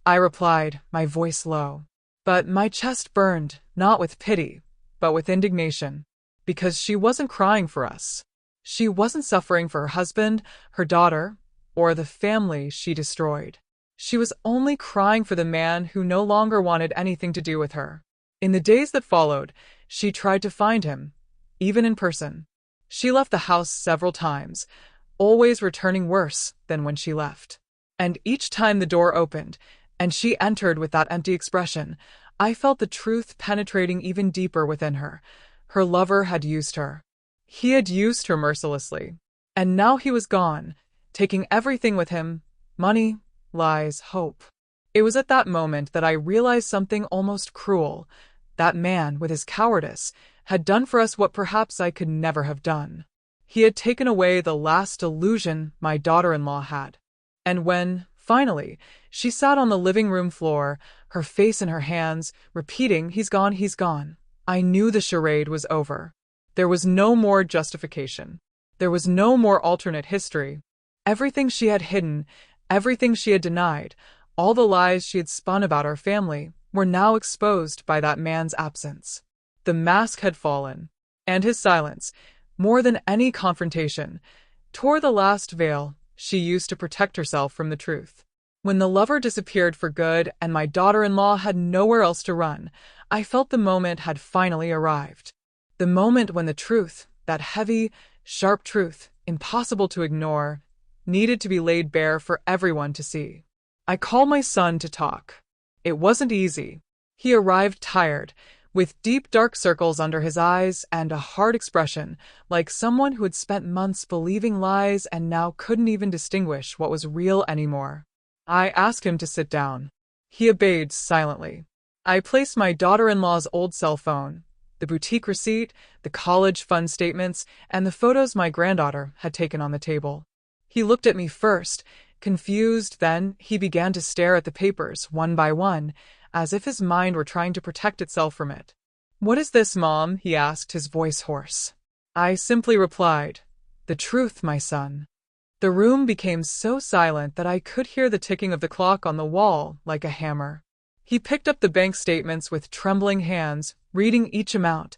I replied, my voice low. But my chest burned, not with pity, but with indignation. Because she wasn't crying for us. She wasn't suffering for her husband, her daughter, or the family she destroyed. She was only crying for the man who no longer wanted anything to do with her. In the days that followed, she tried to find him, even in person. She left the house several times, always returning worse than when she left. And each time the door opened, and she entered with that empty expression, I felt the truth penetrating even deeper within her. Her lover had used her. He had used her mercilessly. And now he was gone, taking everything with him: money, lies, hope. It was at that moment that I realized something almost cruel. That man, with his cowardice, had done for us what perhaps I could never have done. He had taken away the last illusion my daughter-in-law had. And when, finally, she sat on the living room floor, her face in her hands, repeating, "He's gone, he's gone," I knew the charade was over. There was no more justification. There was no more alternate history. Everything she had hidden, everything she had denied, all the lies she had spun about our family, were now exposed by that man's absence. The mask had fallen, and his silence, more than any confrontation, tore the last veil she used to protect herself from the truth. When the lover disappeared for good and my daughter-in-law had nowhere else to run, I felt the moment had finally arrived. The moment when the truth, that heavy, sharp truth, impossible to ignore, needed to be laid bare for everyone to see. I called my son to talk. It wasn't easy. He arrived tired, with deep dark circles under his eyes and a hard expression, like someone who had spent months believing lies and now couldn't even distinguish what was real anymore. I asked him to sit down. He obeyed silently. I placed my daughter-in-law's old cell phone, the boutique receipt, the college fund statements, and the photos my granddaughter had taken on the table. He looked at me first, confused, then he began to stare at the papers one by one, as if his mind were trying to protect itself from it. "What is this, Mom?" he asked, his voice hoarse. I simply replied, "The truth, my son." The room became so silent that I could hear the ticking of the clock on the wall like a hammer. He picked up the bank statements with trembling hands, reading each amount,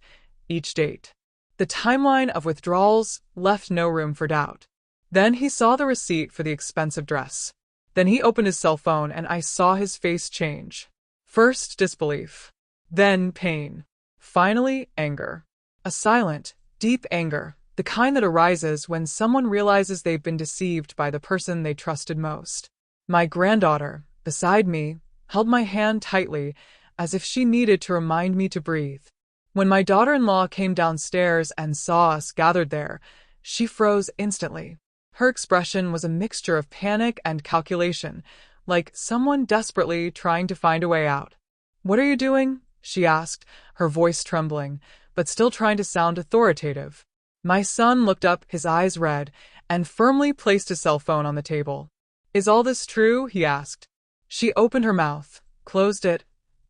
each date. The timeline of withdrawals left no room for doubt. Then he saw the receipt for the expensive dress. Then he opened his cell phone and I saw his face change. First disbelief, then pain, finally anger. A silent, deep anger, the kind that arises when someone realizes they've been deceived by the person they trusted most. My granddaughter, beside me, held my hand tightly, as if she needed to remind me to breathe. When my daughter-in-law came downstairs and saw us gathered there, she froze instantly. Her expression was a mixture of panic and calculation, like someone desperately trying to find a way out. "What are you doing?" she asked, her voice trembling, but still trying to sound authoritative. My son looked up, his eyes red, and firmly placed his cell phone on the table. "Is all this true?" he asked. She opened her mouth, closed it,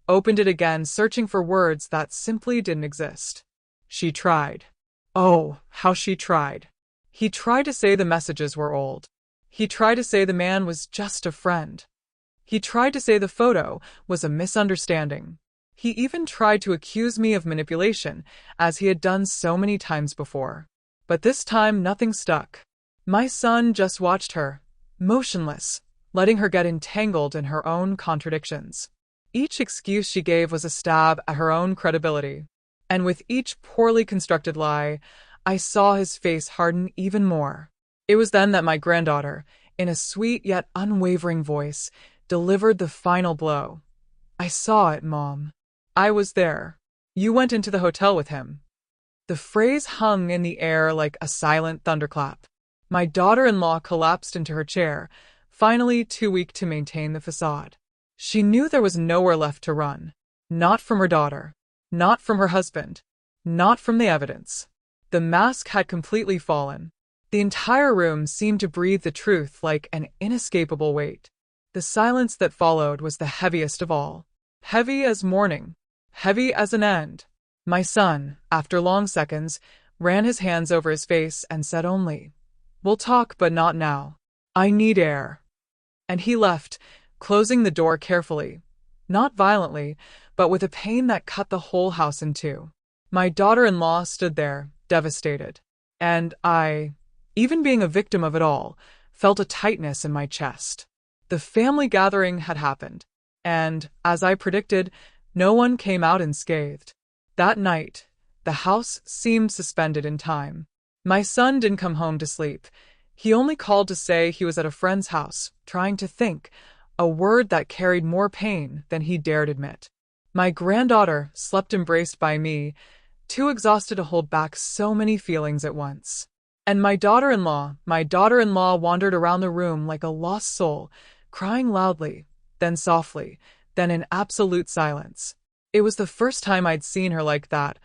opened it again, searching for words that simply didn't exist. She tried. Oh, how she tried. He tried to say the messages were old. He tried to say the man was just a friend. He tried to say the photo was a misunderstanding. He even tried to accuse me of manipulation, as he had done so many times before. But this time nothing stuck. My son just watched her, motionless, letting her get entangled in her own contradictions. Each excuse she gave was a stab at her own credibility. And with each poorly constructed lie, I saw his face harden even more. It was then that my granddaughter, in a sweet yet unwavering voice, delivered the final blow. I saw it, Mom. I was there. You went into the hotel with him. The phrase hung in the air like a silent thunderclap. My daughter-in-law collapsed into her chair, finally too weak to maintain the facade. She knew there was nowhere left to run. Not from her daughter. Not from her husband. Not from the evidence. The mask had completely fallen. The entire room seemed to breathe the truth like an inescapable weight. The silence that followed was the heaviest of all. Heavy as morning. Heavy as an end. My son, after long seconds, ran his hands over his face and said only, "We'll talk, but not now. I need air." And he left, closing the door carefully. Not violently, but with a pain that cut the whole house in two. My daughter-in-law stood there, devastated. And I, even being a victim of it all, felt a tightness in my chest. The family gathering had happened, and, as I predicted, no one came out unscathed. That night, the house seemed suspended in time. My son didn't come home to sleep. He only called to say he was at a friend's house, trying to think, a word that carried more pain than he dared admit. My granddaughter slept embraced by me, too exhausted to hold back so many feelings at once. And my daughter-in-law wandered around the room like a lost soul, crying loudly, then softly, then in absolute silence. It was the first time I'd seen her like that,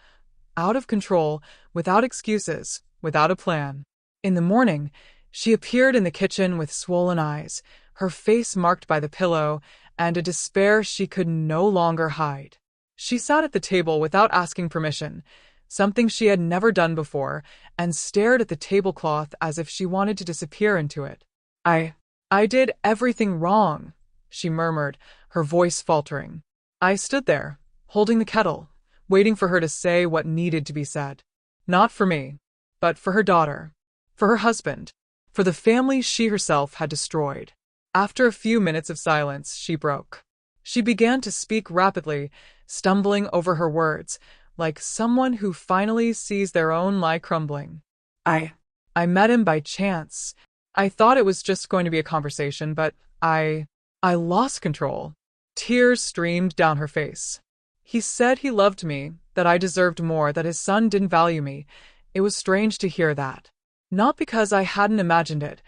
out of control, without excuses, without a plan. In the morning, she appeared in the kitchen with swollen eyes, her face marked by the pillow, and a despair she could no longer hide. She sat at the table without asking permission, something she had never done before, and stared at the tablecloth as if she wanted to disappear into it. I did everything wrong, she murmured, her voice faltering. I stood there, holding the kettle, waiting for her to say what needed to be said. Not for me, but for her daughter, for her husband, for the family she herself had destroyed. After a few minutes of silence, she broke. She began to speak rapidly, stumbling over her words, like someone who finally sees their own lie crumbling. I met him by chance. I thought it was just going to be a conversation, but I lost control. Tears streamed down her face. He said he loved me, that I deserved more, that his son didn't value me. It was strange to hear that. Not because I hadn't imagined it,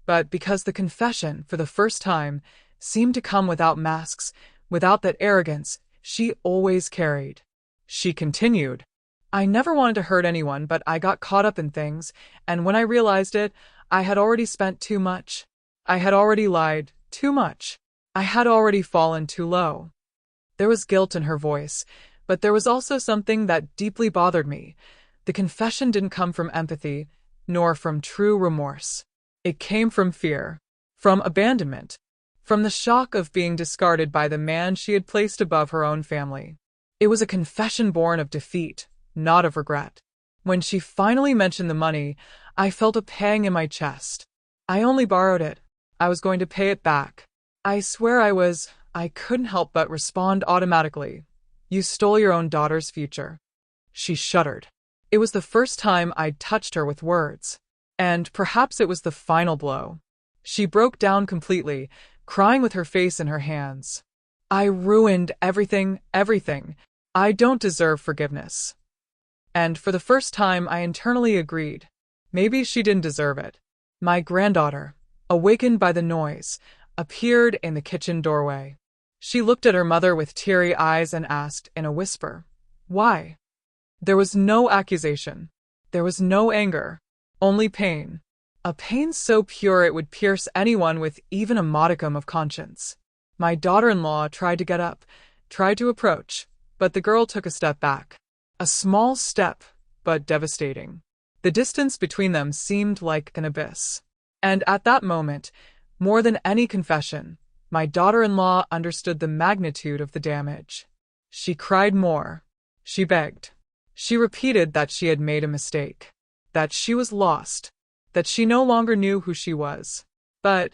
but because the confession, for the first time, seemed to come without masks, without that arrogance she always carried. She continued, I never wanted to hurt anyone, but I got caught up in things, and when I realized it, I had already spent too much. I had already lied too much. I had already fallen too low. There was guilt in her voice, but there was also something that deeply bothered me. The confession didn't come from empathy, nor from true remorse. It came from fear, from abandonment, from the shock of being discarded by the man she had placed above her own family. It was a confession born of defeat, not of regret. When she finally mentioned the money, I felt a pang in my chest. I only borrowed it. I was going to pay it back. I swear I couldn't help but respond automatically. You stole your own daughter's future. She shuddered. It was the first time I'd touched her with words. And perhaps it was the final blow. She broke down completely, crying with her face in her hands. I ruined everything. I don't deserve forgiveness. And for the first time, I internally agreed. Maybe she didn't deserve it. My granddaughter, awakened by the noise, appeared in the kitchen doorway. She looked at her mother with teary eyes and asked in a whisper, Why? There was no accusation. There was no anger. Only pain. A pain so pure it would pierce anyone with even a modicum of conscience. My daughter-in-law tried to get up, tried to approach, but the girl took a step back. A small step, but devastating. The distance between them seemed like an abyss. And at that moment, more than any confession, my daughter-in-law understood the magnitude of the damage. She cried more. She begged. She repeated that she had made a mistake, that she was lost, that she no longer knew who she was. But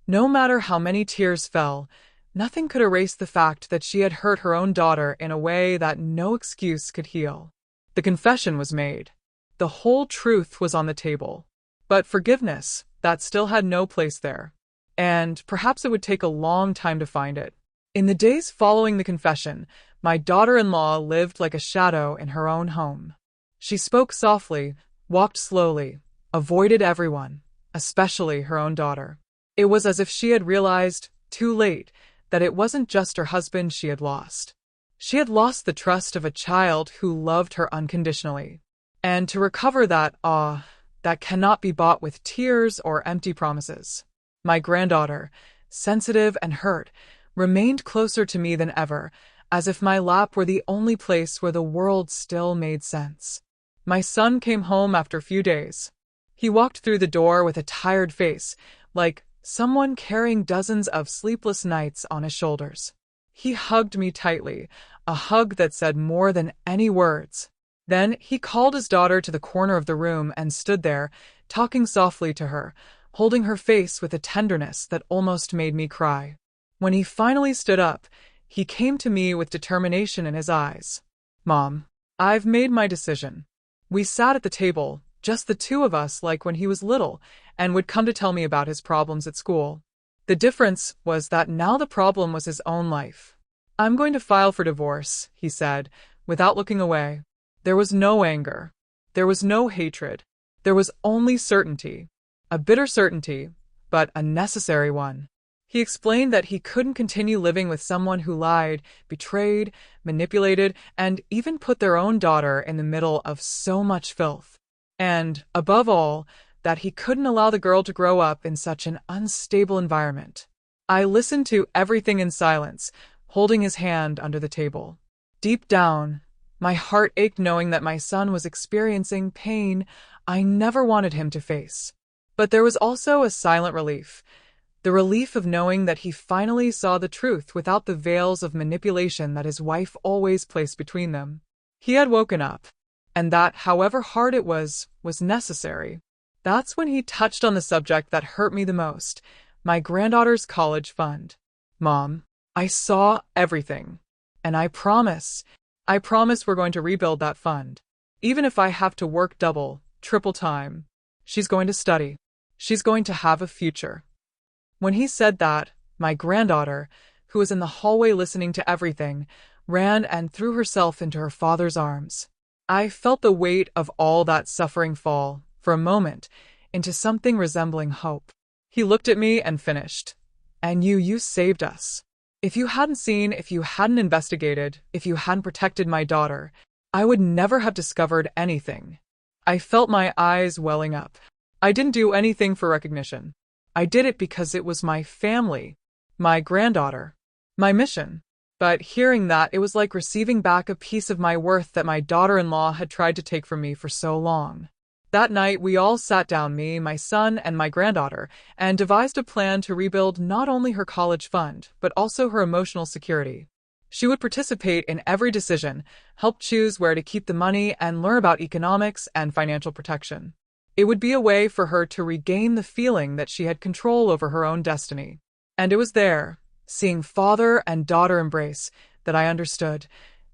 no matter how many tears fell, nothing could erase the fact that she had hurt her own daughter in a way that no excuse could heal. The confession was made. The whole truth was on the table. But forgiveness, that still had no place there. And perhaps it would take a long time to find it. In the days following the confession, my daughter-in-law lived like a shadow in her own home. She spoke softly, walked slowly, avoided everyone, especially her own daughter. It was as if she had realized, too late, that it wasn't just her husband she had lost. She had lost the trust of a child who loved her unconditionally. And to recover that that cannot be bought with tears or empty promises. My granddaughter, sensitive and hurt, remained closer to me than ever, as if my lap were the only place where the world still made sense. My son came home after a few days. He walked through the door with a tired face, like someone carrying dozens of sleepless nights on his shoulders. He hugged me tightly, a hug that said more than any words. Then he called his daughter to the corner of the room and stood there, talking softly to her, holding her face with a tenderness that almost made me cry. When he finally stood up, he came to me with determination in his eyes. "Mom, I've made my decision." We sat at the table, just the two of us like when he was little, and would come to tell me about his problems at school. The difference was that now the problem was his own life. "I'm going to file for divorce," he said, without looking away. There was no anger. There was no hatred. There was only certainty. A bitter certainty, but a necessary one. He explained that he couldn't continue living with someone who lied, betrayed, manipulated, and even put their own daughter in the middle of so much filth. And, above all, that he couldn't allow the girl to grow up in such an unstable environment. I listened to everything in silence, holding his hand under the table. Deep down, my heart ached knowing that my son was experiencing pain I never wanted him to face. But there was also a silent relief. The relief of knowing that he finally saw the truth without the veils of manipulation that his wife always placed between them. He had woken up, and that, however hard it was necessary. That's when he touched on the subject that hurt me the most, my granddaughter's college fund. "Mom, I saw everything, and I promise we're going to rebuild that fund. Even if I have to work double, triple time. She's going to study. She's going to have a future." When he said that, my granddaughter, who was in the hallway listening to everything, ran and threw herself into her father's arms. I felt the weight of all that suffering fall, for a moment, into something resembling hope. He looked at me and finished. "And you saved us. If you hadn't seen, if you hadn't investigated, if you hadn't protected my daughter, I would never have discovered anything." I felt my eyes welling up. I didn't do anything for recognition. I did it because it was my family, my granddaughter, my mission. But hearing that, it was like receiving back a piece of my worth that my daughter-in-law had tried to take from me for so long. That night, we all sat down, me, my son, and my granddaughter, and devised a plan to rebuild not only her college fund, but also her emotional security. She would participate in every decision, help choose where to keep the money, and learn about economics and financial protection. It would be a way for her to regain the feeling that she had control over her own destiny. And it was there, seeing father and daughter embrace, that I understood.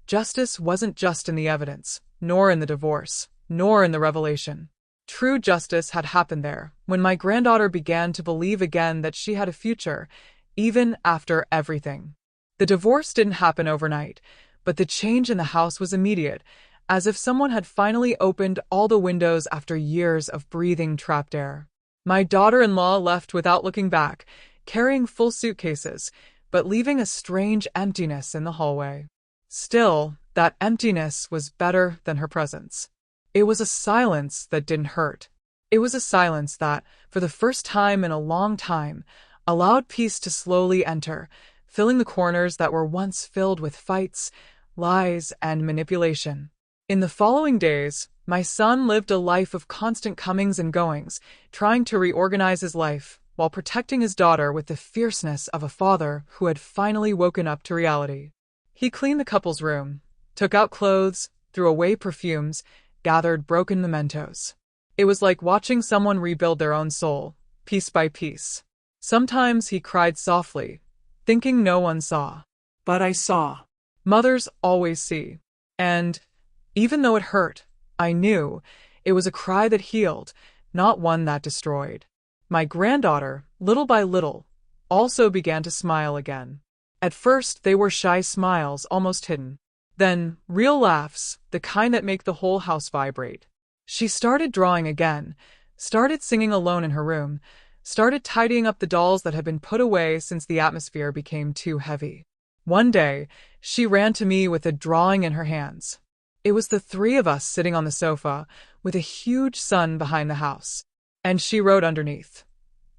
Justice wasn't just in the evidence, nor in the divorce, nor in the revelation. True justice had happened there, when my granddaughter began to believe again that she had a future, even after everything. The divorce didn't happen overnight, but the change in the house was immediate, as if someone had finally opened all the windows after years of breathing trapped air. My daughter-in-law left without looking back, carrying full suitcases, but leaving a strange emptiness in the hallway. Still, that emptiness was better than her presence. It was a silence that didn't hurt. It was a silence that, for the first time in a long time, allowed peace to slowly enter, filling the corners that were once filled with fights, lies, and manipulation. In the following days, my son lived a life of constant comings and goings, trying to reorganize his life while protecting his daughter with the fierceness of a father who had finally woken up to reality. He cleaned the couple's room, took out clothes, threw away perfumes, gathered broken mementos. It was like watching someone rebuild their own soul, piece by piece. Sometimes he cried softly, thinking no one saw. But I saw. Mothers always see. And even though it hurt, I knew it was a cry that healed, not one that destroyed. My granddaughter, little by little, also began to smile again. At first, they were shy smiles, almost hidden. Then, real laughs, the kind that make the whole house vibrate. She started drawing again, started singing alone in her room, started tidying up the dolls that had been put away since the atmosphere became too heavy. One day, she ran to me with a drawing in her hands. It was the three of us sitting on the sofa, with a huge sun behind the house. And she wrote underneath,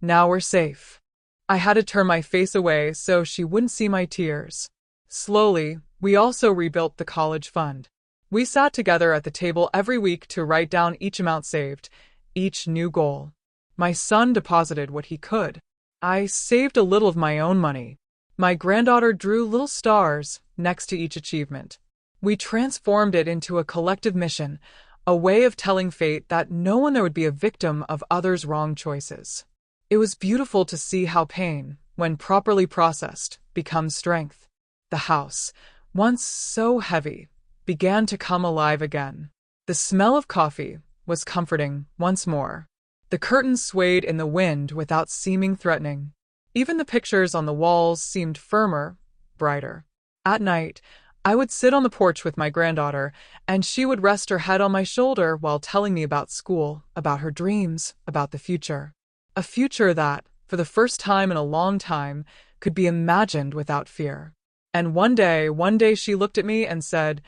"Now we're safe." I had to turn my face away so she wouldn't see my tears. Slowly, we also rebuilt the college fund. We sat together at the table every week to write down each amount saved, each new goal. My son deposited what he could. I saved a little of my own money. My granddaughter drew little stars next to each achievement. We transformed it into a collective mission, a way of telling fate that no one there would be a victim of others' wrong choices. It was beautiful to see how pain, when properly processed, becomes strength. The house, once so heavy, began to come alive again. The smell of coffee was comforting once more. The curtains swayed in the wind without seeming threatening. Even the pictures on the walls seemed firmer, brighter. At night, I would sit on the porch with my granddaughter, and she would rest her head on my shoulder while telling me about school, about her dreams, about the future. A future that, for the first time in a long time, could be imagined without fear. And one day she looked at me and said,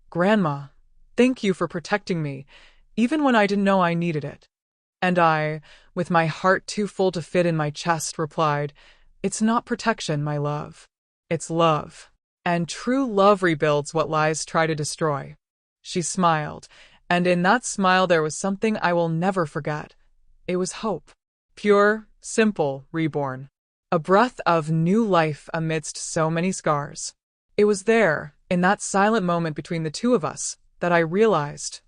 "Grandma, thank you for protecting me, even when I didn't know I needed it." And I, with my heart too full to fit in my chest, replied, "It's not protection, my love. It's love. And true love rebuilds what lies try to destroy." She smiled, and in that smile there was something I will never forget. It was hope. Pure, simple, reborn. A breath of new life amidst so many scars. It was there, in that silent moment between the two of us, that I realized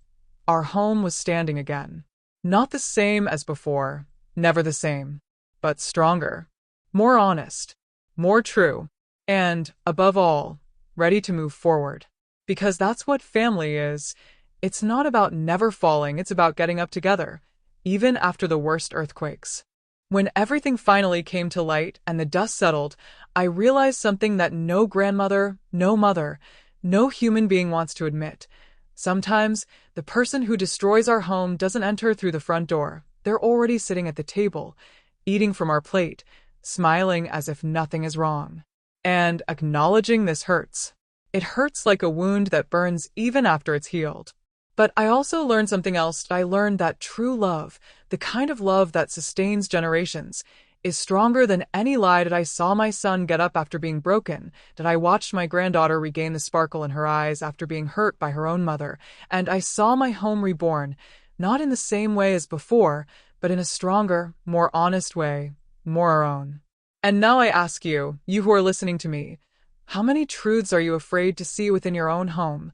our home was standing again. Not the same as before, never the same, but stronger, more honest, more true, and, above all, ready to move forward. Because that's what family is. It's not about never falling, it's about getting up together, even after the worst earthquakes. When everything finally came to light and the dust settled, I realized something that no grandmother, no mother, no human being wants to admit. Sometimes, the person who destroys our home doesn't enter through the front door. They're already sitting at the table, eating from our plate, smiling as if nothing is wrong. And acknowledging this hurts. It hurts like a wound that burns even after it's healed. But I also learned something else. I learned that true love, the kind of love that sustains generations, is stronger than any lie. That I saw my son get up after being broken, that I watched my granddaughter regain the sparkle in her eyes after being hurt by her own mother, and I saw my home reborn, not in the same way as before, but in a stronger, more honest way, more our own. And now I ask you, you who are listening to me, how many truths are you afraid to see within your own home?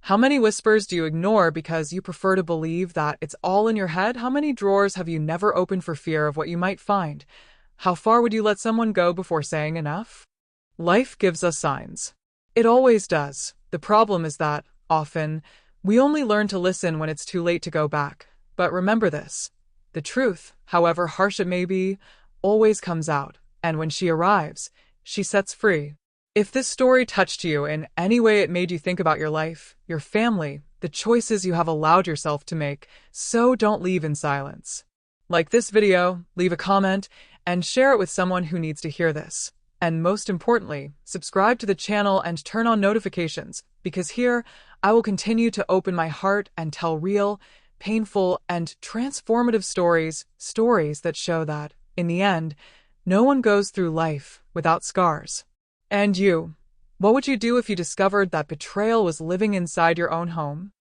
How many whispers do you ignore because you prefer to believe that it's all in your head? How many drawers have you never opened for fear of what you might find? How far would you let someone go before saying enough? Life gives us signs. It always does. The problem is that, often, we only learn to listen when it's too late to go back. But remember this. The truth, however harsh it may be, always comes out, and when she arrives, she sets free. If this story touched you in any way, it made you think about your life, your family, the choices you have allowed yourself to make, so don't leave in silence. Like this video, leave a comment, and share it with someone who needs to hear this. And most importantly, subscribe to the channel and turn on notifications, because here, I will continue to open my heart and tell real, painful, and transformative stories that show that, in the end, no one goes through life without scars. And you? What would you do if you discovered that betrayal was living inside your own home?